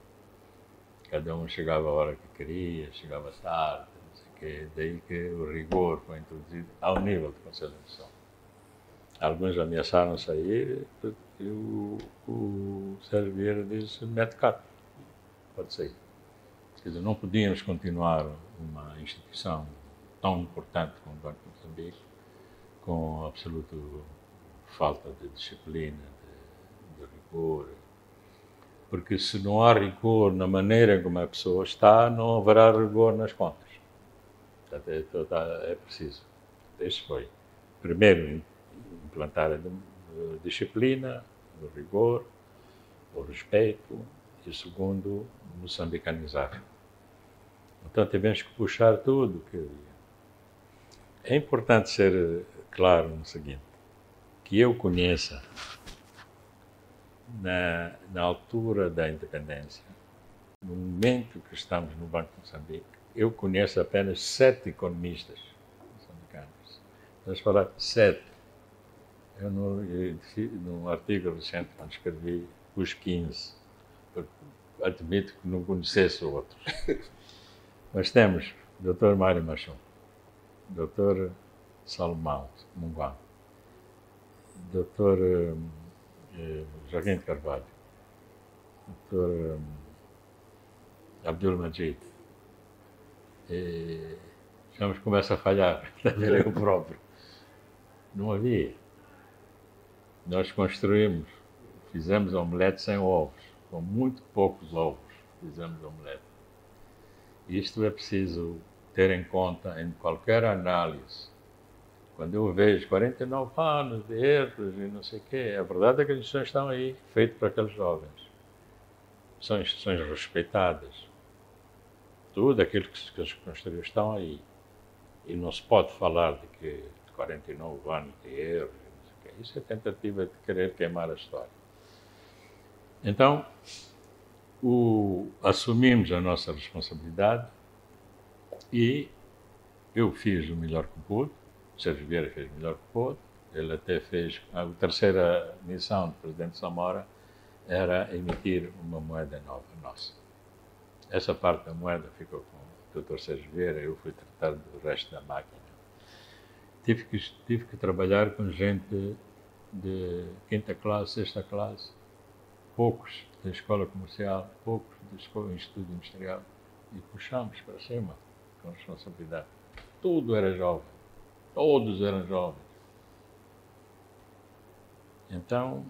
Speaker 3: Cada um chegava a hora que queria, chegava tarde, não sei o quê. Daí que o rigor foi introduzido ao nível do Conselho de Administração. Alguns ameaçaram sair e o Sérgio Vieira disse: mete cá, pode sair. Quer dizer, não podíamos continuar uma instituição tão importante como o Banco de Moçambique com absoluta falta de disciplina, de rigor. Porque se não há rigor na maneira como a pessoa está, não haverá rigor nas contas. Portanto, é preciso. Este foi o primeiro implantar a disciplina, o rigor, o respeito e, segundo, moçambicanizar. Então, tivemos que puxar tudo que havia. É importante ser claro no seguinte, que eu conheça, na altura da independência, no momento que estamos no Banco de Moçambique, eu conheço apenas 7 economistas moçambicanos. Vamos falar 7. Eu, num artigo recente, quando escrevi os 15, admito que não conhecesse outros. Mas temos o Dr. Mário Machon, Dr. Salomão Munguan, Dr. Joaquim de Carvalho, Dr. Abdul Majid. Já nos começa a falhar, eu próprio. Não havia. Nós construímos, fizemos omelete sem ovos, com muito poucos ovos fizemos omelete. Isto é preciso ter em conta em qualquer análise. Quando eu vejo 49 anos de erros e não sei o quê, a verdade é que as instituições estão aí, feitas para aqueles jovens. São instituições respeitadas. Tudo aquilo que se construiu estão aí. E não se pode falar de 49 anos de erros. Isso é tentativa de querer queimar a história. Então, assumimos a nossa responsabilidade e eu fiz o melhor que pude, o Sérgio Vieira fez o melhor que pôde, ele até fez, a terceira missão do Presidente Samora era emitir uma moeda nova, nossa. Essa parte da moeda ficou com o Dr. Sérgio Vieira, eu fui tratar do resto da máquina. Tive que trabalhar com gente de 5ª classe, 6ª classe, poucos da escola comercial, poucos do Instituto Industrial, e puxamos para cima com responsabilidade. Tudo era jovem, todos eram jovens. Então,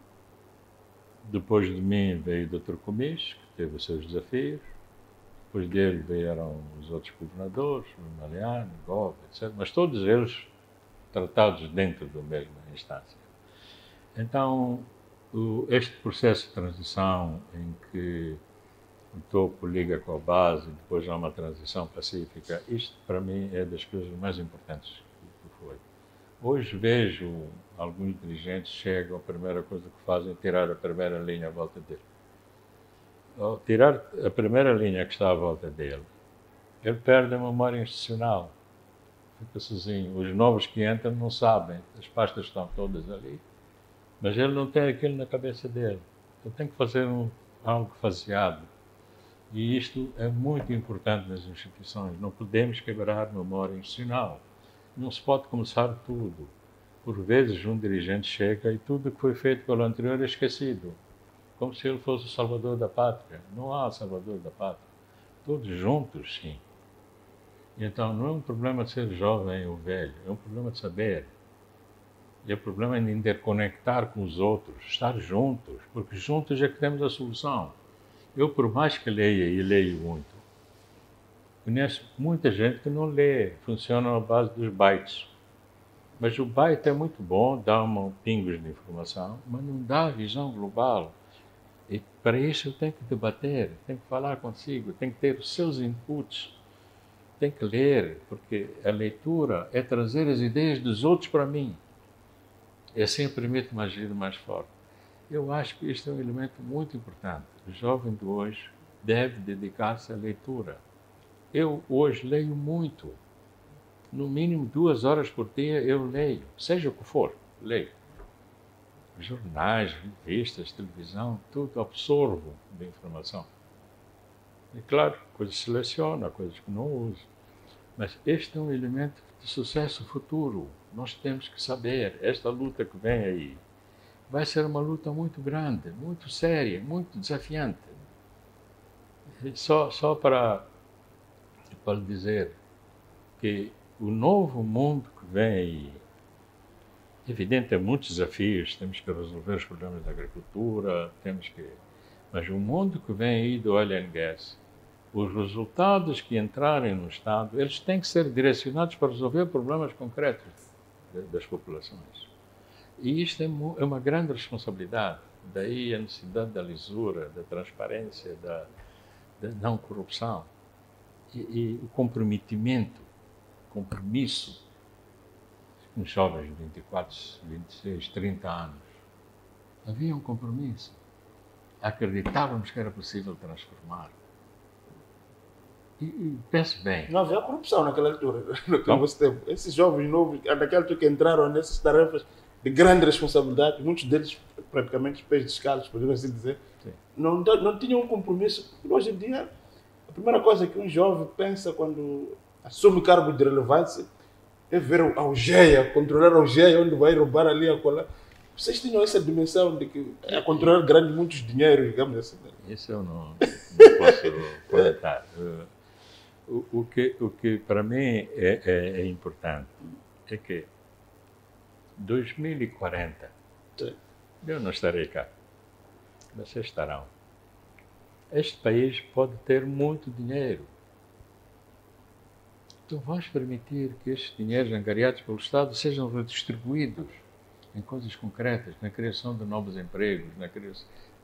Speaker 3: depois de mim veio o Dr. Comis, que teve os seus desafios, depois dele vieram os outros governadores, o Mariano, o Gove, etc., mas todos eles tratados dentro da mesma instância. Então, este processo de transição em que o topo liga com a base, depois há uma transição pacífica, isto para mim é das coisas mais importantes que foi. Hoje vejo alguns dirigentes chegam, a primeira coisa que fazem é tirar a primeira linha à volta dele. Ao tirar a primeira linha que está à volta dele, ele perde a memória institucional. Fica sozinho. Os novos que entram não sabem, as pastas estão todas ali, mas ele não tem aquilo na cabeça dele. Ele tem que fazer algo faseado. E isto é muito importante nas instituições. Não podemos quebrar a memória institucional. Não se pode começar tudo. Por vezes um dirigente chega e tudo que foi feito pelo anterior é esquecido. Como se ele fosse o salvador da pátria. Não há salvador da pátria. Todos juntos, sim. Então, não é um problema de ser jovem ou velho, é um problema de saber. E é um problema de interconectar com os outros, estar juntos, porque juntos é que temos a solução. Eu, por mais que leia, e leio muito, conheço muita gente que não lê, funciona à base dos bytes. Mas o byte é muito bom, dá pingos de informação, mas não dá a visão global. E para isso eu tenho que debater, tenho que falar consigo, tenho que ter os seus inputs. Tem que ler, porque a leitura é trazer as ideias dos outros para mim. E assim permite-me agir mais forte. Eu acho que isto é um elemento muito importante. O jovem de hoje deve dedicar-se à leitura. Eu hoje leio muito. No mínimo 2 horas por dia eu leio, seja o que for, leio. Jornais, revistas, televisão, tudo absorvo de informação. E claro, coisas seleciono, há coisas que não uso. Mas este é um elemento de sucesso futuro. Nós temos que saber, esta luta que vem aí, vai ser uma luta muito grande, muito séria, muito desafiante. Só para lhe dizer que o novo mundo que vem aí, evidente, há muitos desafios, temos que resolver os problemas da agricultura, mas o mundo que vem aí do oil and gas, os resultados que entrarem no Estado, eles têm que ser direcionados para resolver problemas concretos das populações. E isto é uma grande responsabilidade. Daí a necessidade da lisura, da transparência, da não corrupção. E o compromisso com jovens de 24, 26, 30 anos. Havia um compromisso. Acreditávamos que era possível transformar. E pense bem.
Speaker 6: Não havia corrupção naquela altura, naquele nosso tempo. Esses jovens novos, naquela altura que entraram nessas tarefas de grande responsabilidade, muitos deles praticamente pés descalços, podemos assim dizer, não tinham um compromisso. Hoje em dia, a primeira coisa que um jovem pensa quando assume cargo de relevância é ver a algeia, controlar a algeia, onde vai roubar ali a colar. Vocês tinham essa dimensão de que é controlar muitos dinheiros, digamos assim.
Speaker 3: Isso eu não posso comentar. O que para mim é importante é que 2040, eu não estarei cá, vocês estarão. Este país pode ter muito dinheiro. Então vamos permitir que estes dinheiros angariados pelo Estado sejam redistribuídos em coisas concretas, na criação de novos empregos,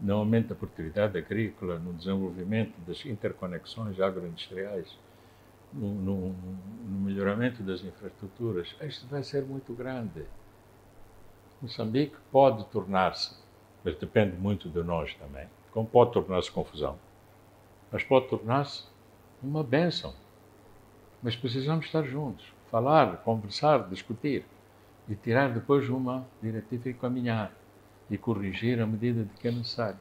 Speaker 3: no aumento da produtividade agrícola, no desenvolvimento das interconexões agroindustriais, no melhoramento das infraestruturas. Isto vai ser muito grande. Moçambique pode tornar-se, mas depende muito de nós também, como pode tornar-se confusão, mas pode tornar-se uma bênção. Mas precisamos estar juntos, falar, conversar, discutir e tirar depois uma diretiva e caminhar e corrigir à medida de que é necessário.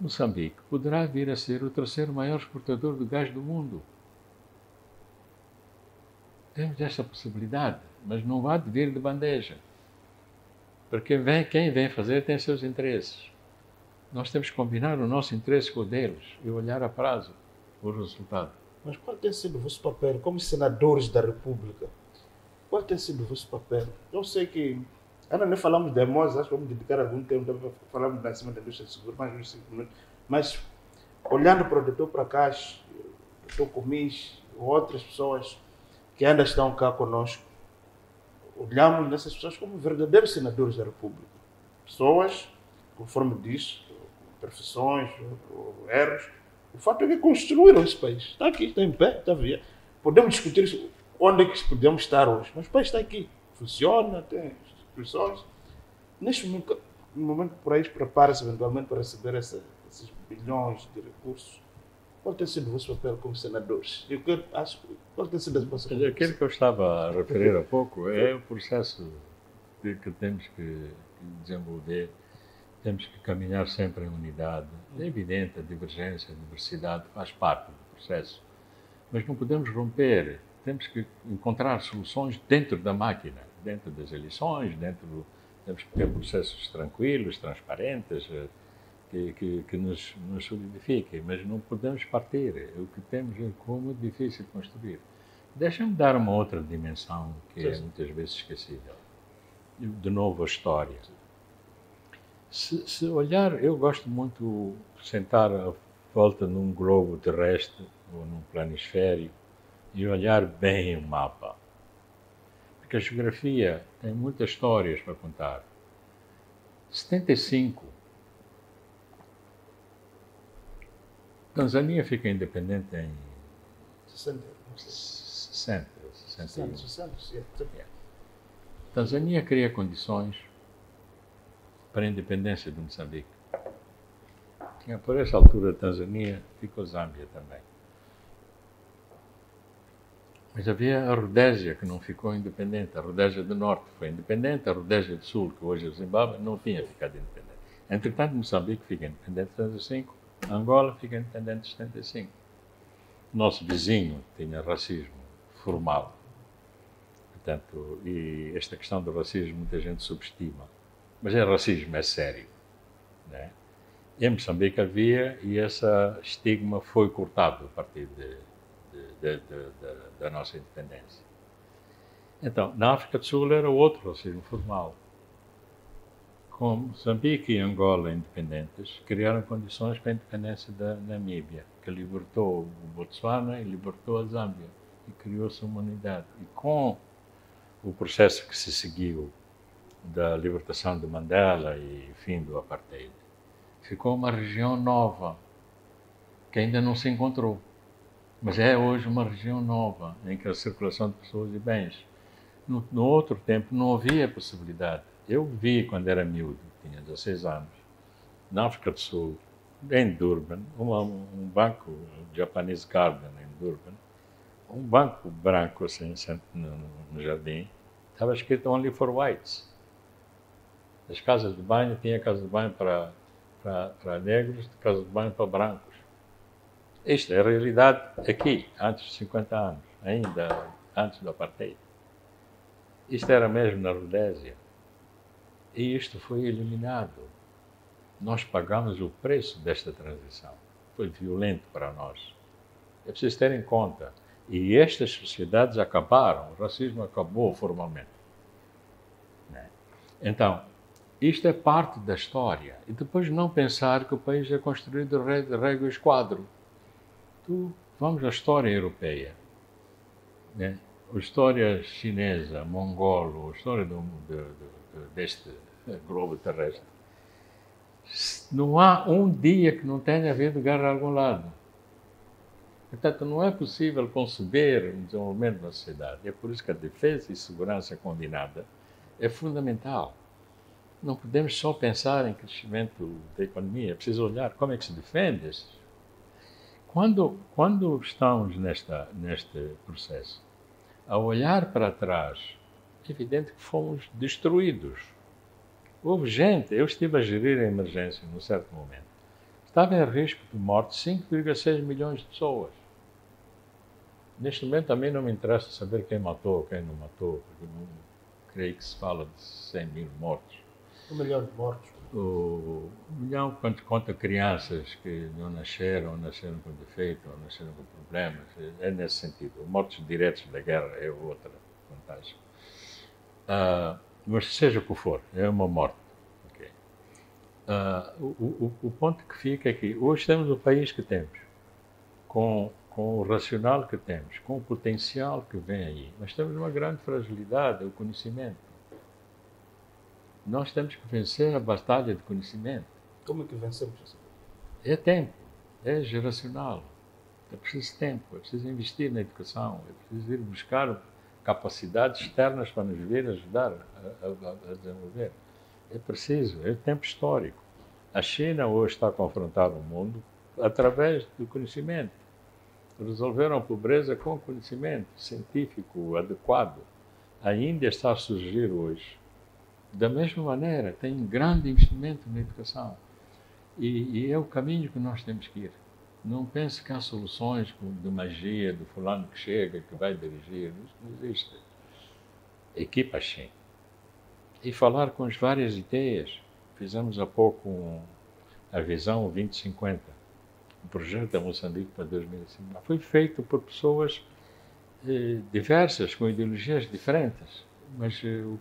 Speaker 3: Moçambique poderá vir a ser o terceiro maior exportador de gás do mundo. Temos esta possibilidade, mas não vai vir de bandeja. Porque quem vem fazer tem seus interesses. Nós temos que combinar o nosso interesse com o deles e olhar a prazo o resultado.
Speaker 6: Mas qual tem sido o vosso papel como senadores da República? Qual tem sido o vosso papel? Eu sei que ainda nem falamos de Emosa, acho que vamos dedicar algum tempo para falarmos da cima da indústria de seguro, mais uns 5 minutos. Mas olhando para o Dr. Prakash, o Dr. Comis, outras pessoas que ainda estão cá conosco, olhamos nessas pessoas como verdadeiros senadores da República. Pessoas, conforme diz, com perfeições, erros. O fato é que construíram esse país. Está aqui, está em pé, está via. Podemos discutir isso, onde é que podemos estar hoje, mas o país está aqui. Funciona, tem instituições. Neste momento, por aí, prepara-se eventualmente para receber esses bilhões de recursos. Qual tem sido o vosso papel como senadores? Qual tem sido a vossa
Speaker 3: contribuição? Aquilo que eu estava a referir há pouco é o processo que temos que desenvolver. Temos que caminhar sempre em unidade. É evidente, a divergência, a diversidade faz parte do processo. Mas não podemos romper. Temos que encontrar soluções dentro da máquina, dentro das eleições, temos que ter processos tranquilos, transparentes, que nos solidifiquem, mas não podemos partir. O que temos é como difícil construir. Deixa-me dar uma outra dimensão que é muitas vezes esquecida. De novo, a história. Se olhar, eu gosto muito de sentar à volta num globo terrestre ou num planisfério e olhar bem o mapa. Porque a geografia tem muitas histórias para contar. 75, Tanzânia fica independente em 61. Tanzânia cria condições para a independência de Moçambique. Por essa altura, a Tanzânia ficou Zâmbia também. Mas havia a Rodésia, que não ficou independente. A Rodésia do Norte foi independente, a Rodésia do Sul, que hoje é o Zimbábue, não tinha ficado independente. Entretanto, Moçambique fica independente em 75, Angola fica independente em 75. Nosso vizinho tinha racismo formal. Portanto, e esta questão do racismo muita gente subestima. Mas é racismo, é sério. Né? E em Moçambique havia, e esse estigma foi cortado a partir da nossa independência. Então, na África do Sul era outro racismo formal. Como Moçambique e Angola independentes, criaram condições para a independência da Namíbia, que libertou o Botsuana e libertou a Zâmbia, e criou-se uma unidade. E com o processo que se seguiu da libertação de Mandela e fim do apartheid, ficou uma região nova, que ainda não se encontrou. Mas é hoje uma região nova, em que a circulação de pessoas e bens. No outro tempo não havia possibilidade. Eu vi quando era miúdo, tinha 16 anos, na África do Sul, em Durban, um banco, Japanese Garden em Durban, um banco branco assim, no jardim, estava escrito Only for Whites. As casas de banho, tinha casa de banho para negros, casa de banho para brancos. Isto é a realidade aqui, antes de 50 anos, ainda antes do apartheid. Isto era mesmo na Rodésia. E isto foi eliminado. Nós pagamos o preço desta transição. Foi violento para nós. É preciso ter em conta. E estas sociedades acabaram, o racismo acabou formalmente. Então, isto é parte da história. E depois não pensar que o país é construído de régua e esquadro. Vamos à história europeia, né? A história chinesa, mongolo, a história deste globo terrestre. Não há um dia que não tenha havido guerra a algum lado. Portanto, não é possível conceber o desenvolvimento da sociedade. É por isso que a defesa e segurança combinada é fundamental. Não podemos só pensar em crescimento da economia, é preciso olhar como é que se defende esses. Quando estamos neste processo, a olhar para trás, é evidente que fomos destruídos. Houve gente, eu estive a gerir a emergência num certo momento, estava em risco de morte 5,6 milhões de pessoas. Neste momento a mim não me interessa saber quem matou ou quem não matou, porque não creio que se fala de 100 mil mortos.
Speaker 6: 1 milhão de mortos.
Speaker 3: O milhão, quando conta crianças que não nasceram, ou nasceram com defeito, ou nasceram com problemas, é nesse sentido. Mortos diretos da guerra é outra vantagem. Mas seja o que for, é uma morte. Okay. O ponto que fica é que hoje temos o país que temos, com o racional que temos, com o potencial que vem aí, mas temos uma grande fragilidade, o conhecimento. Nós temos que vencer a batalha de conhecimento.
Speaker 6: Como é que vencemos?
Speaker 3: É tempo, é geracional. É preciso tempo, é preciso investir na educação, é preciso ir buscar capacidades externas para nos vir ajudar a desenvolver. É preciso, é tempo histórico. A China hoje está a confrontar o mundo através do conhecimento. Resolveram a pobreza com conhecimento científico adequado. A Índia está a surgir hoje. Da mesma maneira, tem um grande investimento na educação. E é o caminho que nós temos que ir. Não pense que há soluções de magia, do fulano que chega, que vai dirigir. Isso não existe. Equipa assim. E falar com as várias ideias. Fizemos há pouco a Visão 2050, o projeto da Moçambique para 2050. Foi feito por pessoas diversas, com ideologias diferentes. Mas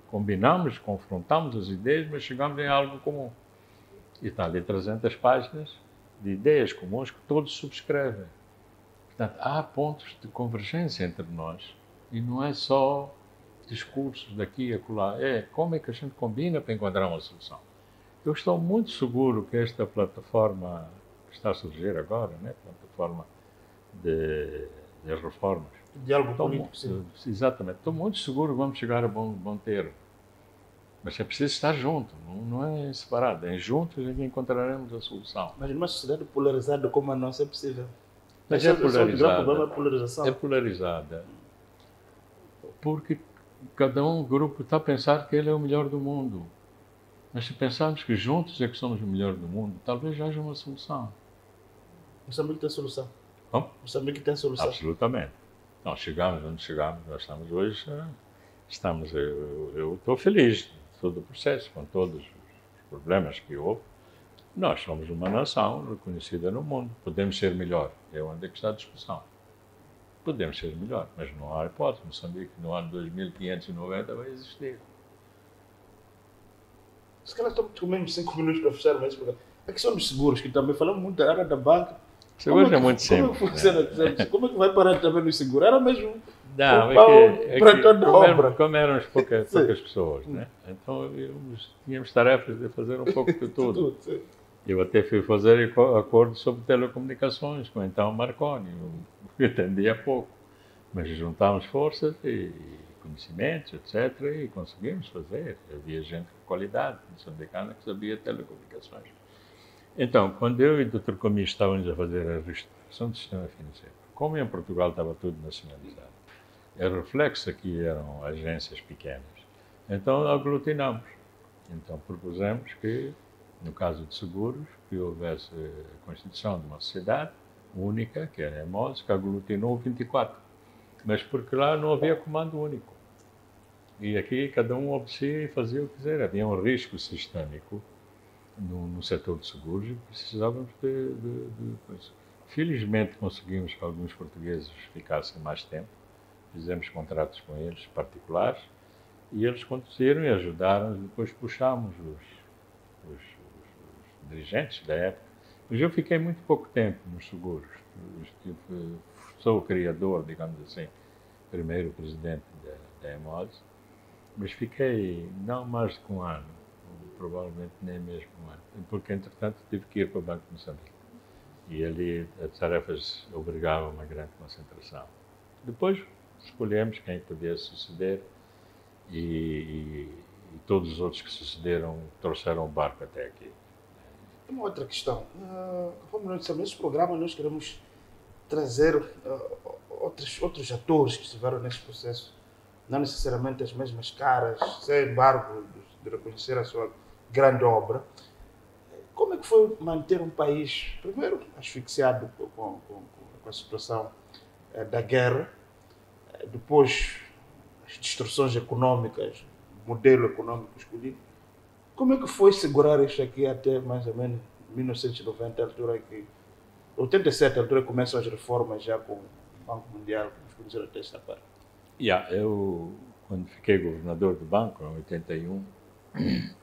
Speaker 3: combinamos, confrontamos as ideias, mas chegamos em algo comum. E está ali 300 páginas de ideias comuns que todos subscrevem. Portanto, há pontos de convergência entre nós. E não é só discursos daqui e acolá. É como é que a gente combina para encontrar uma solução. Eu estou muito seguro que esta plataforma que está a surgir agora, né, plataforma de reformas,
Speaker 6: Diálogo político, sim.
Speaker 3: Exatamente. Estou muito seguro que vamos chegar a bom termo. Mas é preciso estar junto, não é separado. É juntos é que encontraremos a solução.
Speaker 6: Mas numa sociedade polarizada como a nossa é possível.
Speaker 3: Mas é polarizada.
Speaker 6: O grande problema é a polarização.
Speaker 3: É polarizada. Porque cada grupo está a pensar que ele é o melhor do mundo. Mas se pensarmos que juntos é que somos o melhor do mundo, talvez haja uma solução.
Speaker 6: Moçambique tem solução.
Speaker 3: Como?
Speaker 6: Moçambique tem solução.
Speaker 3: Absolutamente. Nós chegamos onde chegamos, nós estamos hoje, eu estou feliz de todo o processo, com todos os problemas que houve. Nós somos uma nação reconhecida no mundo, podemos ser melhor, é onde é que está a discussão. Podemos ser melhor, mas não há hipótese. Moçambique no ano 2590 vai existir.
Speaker 6: Se calhar estamos com menos 5 minutos para fechar mais programa. A questão dos seguros, que também falamos muito da área da banca.
Speaker 3: Seguros é muito simples.
Speaker 6: Como é que vai parar também no seguro? Era mesmo
Speaker 3: Não,
Speaker 6: o pão para toda
Speaker 3: como,
Speaker 6: obra.
Speaker 3: como éramos poucas
Speaker 6: Sim.
Speaker 3: pessoas, né? Então tínhamos tarefas de fazer um pouco de tudo.
Speaker 6: Sim.
Speaker 3: Eu até fui fazer acordo sobre telecomunicações com então Marconi, eu entendia pouco, mas juntámos forças e conhecimentos, etc., e conseguimos fazer. Havia gente de qualidade, moçambicana, que sabia telecomunicações. Então, quando eu e o Dr. Comis estávamos a fazer a reestruturação do sistema financeiro, como em Portugal estava tudo nacionalizado, o reflexo aqui eram agências pequenas, então aglutinamos. Então propusemos que, no caso de seguros, que houvesse a constituição de uma sociedade única, que era a EMOS, que aglutinou 24. Mas porque lá não havia comando único. E aqui cada um obedecia e fazia o que quiser. Havia um risco sistémico no setor de seguros e precisávamos de coisa. Felizmente conseguimos que alguns portugueses ficassem mais tempo. Fizemos contratos com eles particulares e eles conduziram e ajudaram. Depois puxámos os dirigentes da época. Mas eu fiquei muito pouco tempo nos seguros. Sou o criador, digamos assim, primeiro presidente da EMOS, mas fiquei não mais de um ano, provavelmente nem mesmo um ano, porque entretanto tive que ir para o Banco de Moçambique. E ali as tarefas obrigavam uma grande concentração. Depois escolhemos quem podia suceder e todos os outros que sucederam trouxeram o barco até aqui.
Speaker 6: Uma outra questão. Conforme nós dissemos, neste programa nós queremos trazer outros atores que estiveram neste processo, não necessariamente as mesmas caras, sem embargo de reconhecer a sua grande obra. Como é que foi manter um país, primeiro, asfixiado com a situação da guerra, depois as distorções econômicas, o modelo econômico escolhido? Como é que foi segurar isso aqui até mais ou menos 1990, a altura que 87, a altura que começam as reformas já com o Banco Mundial, que nos conheceram até esta parte?
Speaker 3: Eu, quando fiquei governador do banco, em 81,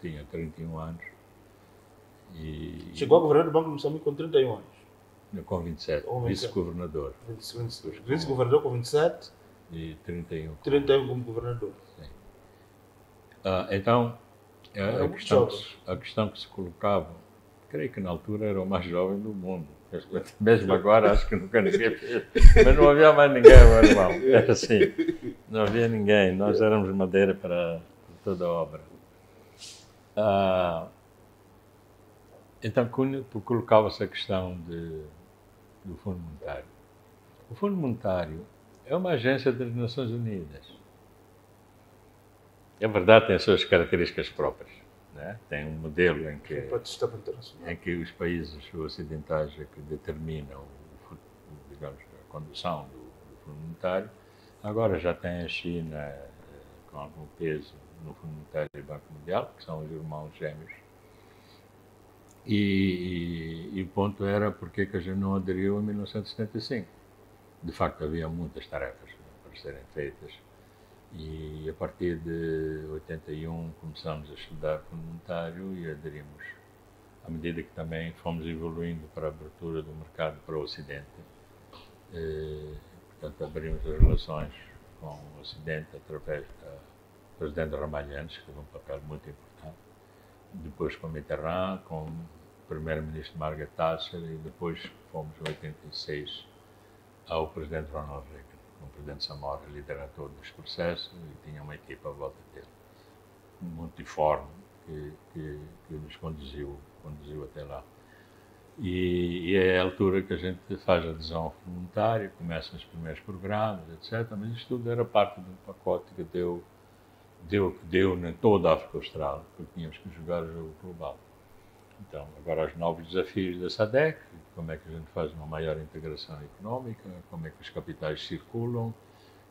Speaker 3: tinha 31 anos. E
Speaker 6: chegou a governar do Banco de Moçambique com 31 anos?
Speaker 3: Com 27, vice-governador.
Speaker 6: Vice-governador com 27
Speaker 3: e 31.
Speaker 6: 31 como governador.
Speaker 3: Sim. Então, a questão que se colocava, creio que na altura era o mais jovem do mundo. Mesmo agora acho que nunca ninguém fez. Mas não havia mais ninguém, meu irmão. Era assim. Não havia ninguém. Nós éramos madeira para toda a obra. Então colocava-se a questão do Fundo Monetário. O Fundo Monetário é uma agência das Nações Unidas. É verdade, tem as suas características próprias. Né? Tem um modelo em que os países ocidentais é que determinam digamos, a condução do Fundo Monetário. Agora já tem a China com algum peso no Fundo Monetário e Banco Mundial, que são os irmãos gêmeos. E o ponto era porque que a gente não aderiu em 1975. De facto, havia muitas tarefas para serem feitas. E a partir de 81 começamos a estudar Fundo Monetário e aderimos, à medida que também fomos evoluindo para a abertura do mercado para o Ocidente. Portanto, abrimos as relações com o Ocidente através da Presidente Ramalhantes, que teve um papel muito importante. Depois com Mitterrand, com o Primeiro-Ministro Margaret Thatcher e depois fomos em 86 ao Presidente Ronald Reagan. O Presidente Samora liderava todos os processos e tinha uma equipa à volta dele, multiforme, que nos conduziu até lá. E é a altura que a gente faz a adesão ao Fundo Monetário, começam os primeiros programas, etc. Mas isto tudo era parte de um pacote que deu em toda a África Austral, porque tínhamos que jogar o jogo global. Então, agora os novos desafios da SADC, como é que a gente faz uma maior integração económica, como é que os capitais circulam,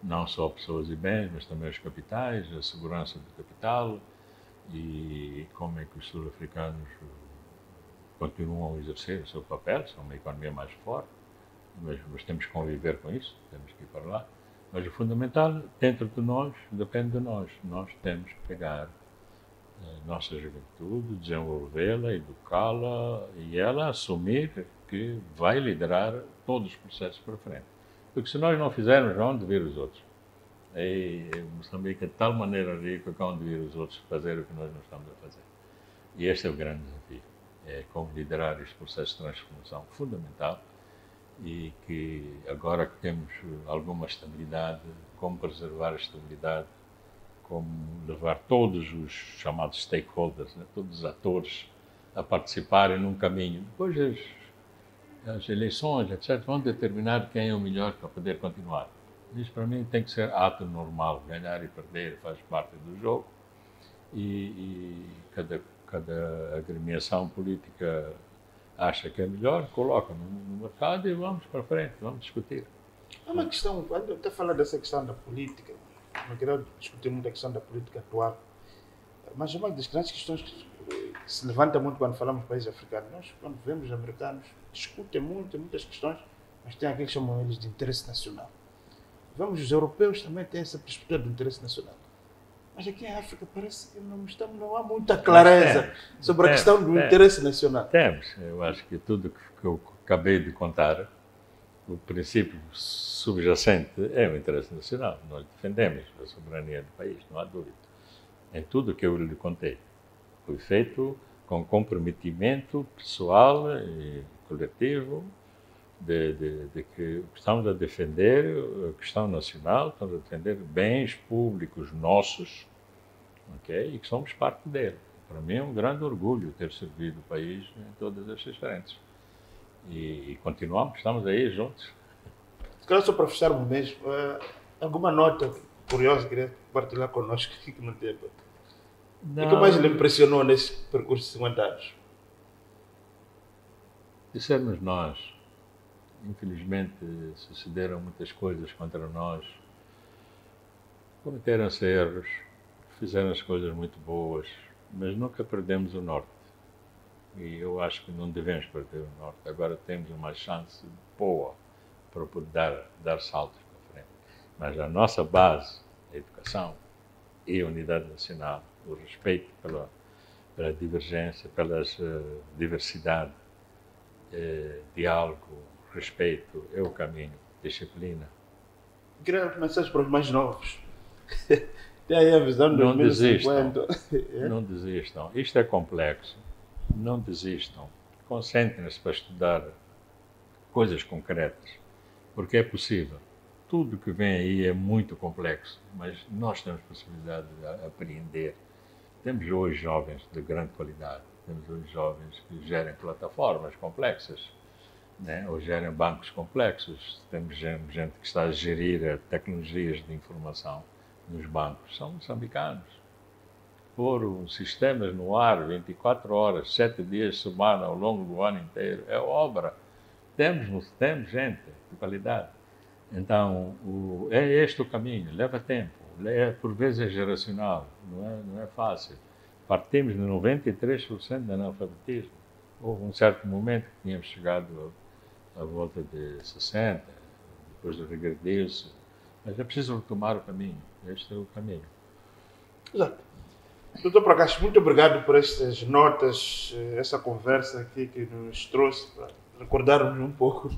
Speaker 3: não só pessoas e bens, mas também os capitais, a segurança do capital, e como é que os sul-africanos continuam a exercer o seu papel, são uma economia mais forte, mas temos que conviver com isso, temos que ir para lá. Mas o fundamental, dentro de nós, depende de nós. Nós temos que pegar a nossa juventude, desenvolvê-la, educá-la e ela assumir que vai liderar todos os processos para frente. Porque se nós não fizermos, vão vir os outros. E Moçambique é de tal maneira rico que onde vir os outros fazer o que nós não estamos a fazer. E este é o grande desafio. É como liderar este processo de transformação fundamental e que agora que temos alguma estabilidade, como preservar a estabilidade, como levar todos os chamados stakeholders, né, todos os atores a participarem num caminho. Depois as eleições, etc., vão determinar quem é o melhor para poder continuar. Isso para mim tem que ser ato normal, ganhar e perder faz parte do jogo e cada agremiação política acha que é melhor, coloca no mercado e vamos para frente, vamos discutir.
Speaker 6: Há uma questão, quando eu até falar dessa questão da política, não quero discutir muito a questão da política atual, mas uma das grandes questões que se levanta muito quando falamos de países africanos, nós quando vemos americanos discutem muitas questões, mas tem aqueles que chamam eles de interesse nacional. Vamos, os europeus também têm essa perspectiva do interesse nacional. Mas aqui em África parece que não há muita clareza sobre a questão do interesse nacional.
Speaker 3: Temos. Eu acho que tudo que eu acabei de contar, o princípio subjacente é o interesse nacional. Nós defendemos a soberania do país, não há dúvida. Em tudo que eu lhe contei. Foi feito com comprometimento pessoal e coletivo, de que estamos a defender a questão nacional, estamos a defender bens públicos nossos, okay? E que somos parte dele. Para mim é um grande orgulho ter servido o país em todas estas frentes. E continuamos, estamos aí juntos.
Speaker 6: Se calhar só para fechar um mês, alguma nota curiosa que queria partilhar connosco que não tem. O que mais lhe impressionou nesse percurso de 50 anos?
Speaker 3: De sermos nós. Infelizmente, sucederam muitas coisas contra nós. Cometeram-se erros, fizeram as coisas muito boas, mas nunca perdemos o norte. E eu acho que não devemos perder o norte. Agora temos uma chance boa para poder dar saltos para frente. Mas a nossa base, a educação e a unidade nacional, o respeito pela divergência, pela diversidade, diálogo, respeito, é o caminho, disciplina.
Speaker 6: Queria uma mensagem para os mais novos. Tem aí a visão de 2050.
Speaker 3: Não desistam. Isto é complexo. Não desistam. Concentrem-se para estudar coisas concretas, porque é possível. Tudo que vem aí é muito complexo, mas nós temos possibilidade de apreender. Temos hoje jovens de grande qualidade. Temos hoje jovens que gerem plataformas complexas, né? Ou gerem bancos complexos. Temos gente que está a gerir tecnologias de informação nos bancos. São moçambicanos. Pôr sistemas no ar 24 horas, 7 dias de semana, ao longo do ano inteiro, é obra. Temos gente de qualidade. Então, é este o caminho. Leva tempo. Por vezes é geracional. Não é fácil. Partimos de 93% de analfabetismo. Houve um certo momento que tínhamos chegado à volta de 60%, depois regrediu-se. Mas é preciso retomar o caminho. Este é o caminho.
Speaker 6: Exato. Doutor Prakash, muito obrigado por estas notas, essa conversa aqui que nos trouxe para recordarmos um pouco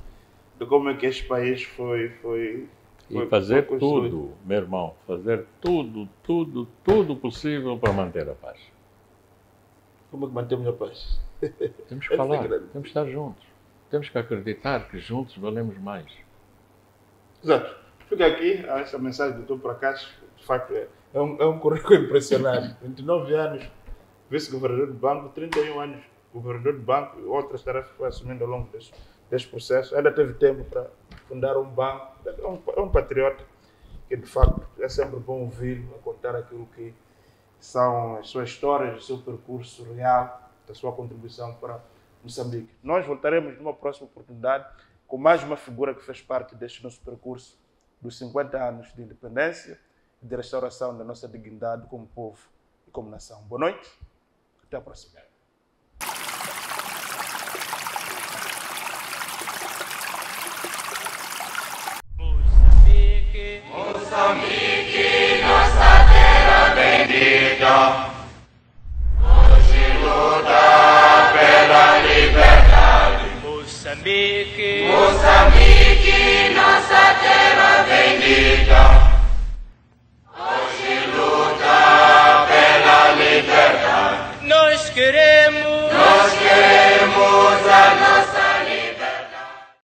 Speaker 6: de como é que este país foi
Speaker 3: fazer tudo, meu irmão, fazer tudo possível para manter a paz.
Speaker 6: Como é que mantemos a paz?
Speaker 3: Temos que falar, temos que estar juntos. Temos que acreditar que juntos valemos mais.
Speaker 6: Exato. Fica aqui essa mensagem do Dr. Prakash. De facto, é um currículo impressionante. 29 anos, vice-governador do banco, 31 anos, governador do banco, e outras tarefas que foi assumindo ao longo deste processo. Ainda teve tempo para fundar um banco. É um patriota que, de facto, é sempre bom ouvi-lo a contar aquilo que são as suas histórias, o seu percurso real, a sua contribuição para Moçambique. Nós voltaremos numa próxima oportunidade com mais uma figura que fez parte deste nosso percurso dos 50 anos de independência e de restauração da nossa dignidade como povo e como nação. Boa noite, até a próxima.
Speaker 1: Moçambique, nossa terra bendita, hoje luta pela liberdade. Moçambique, nossa terra bendita.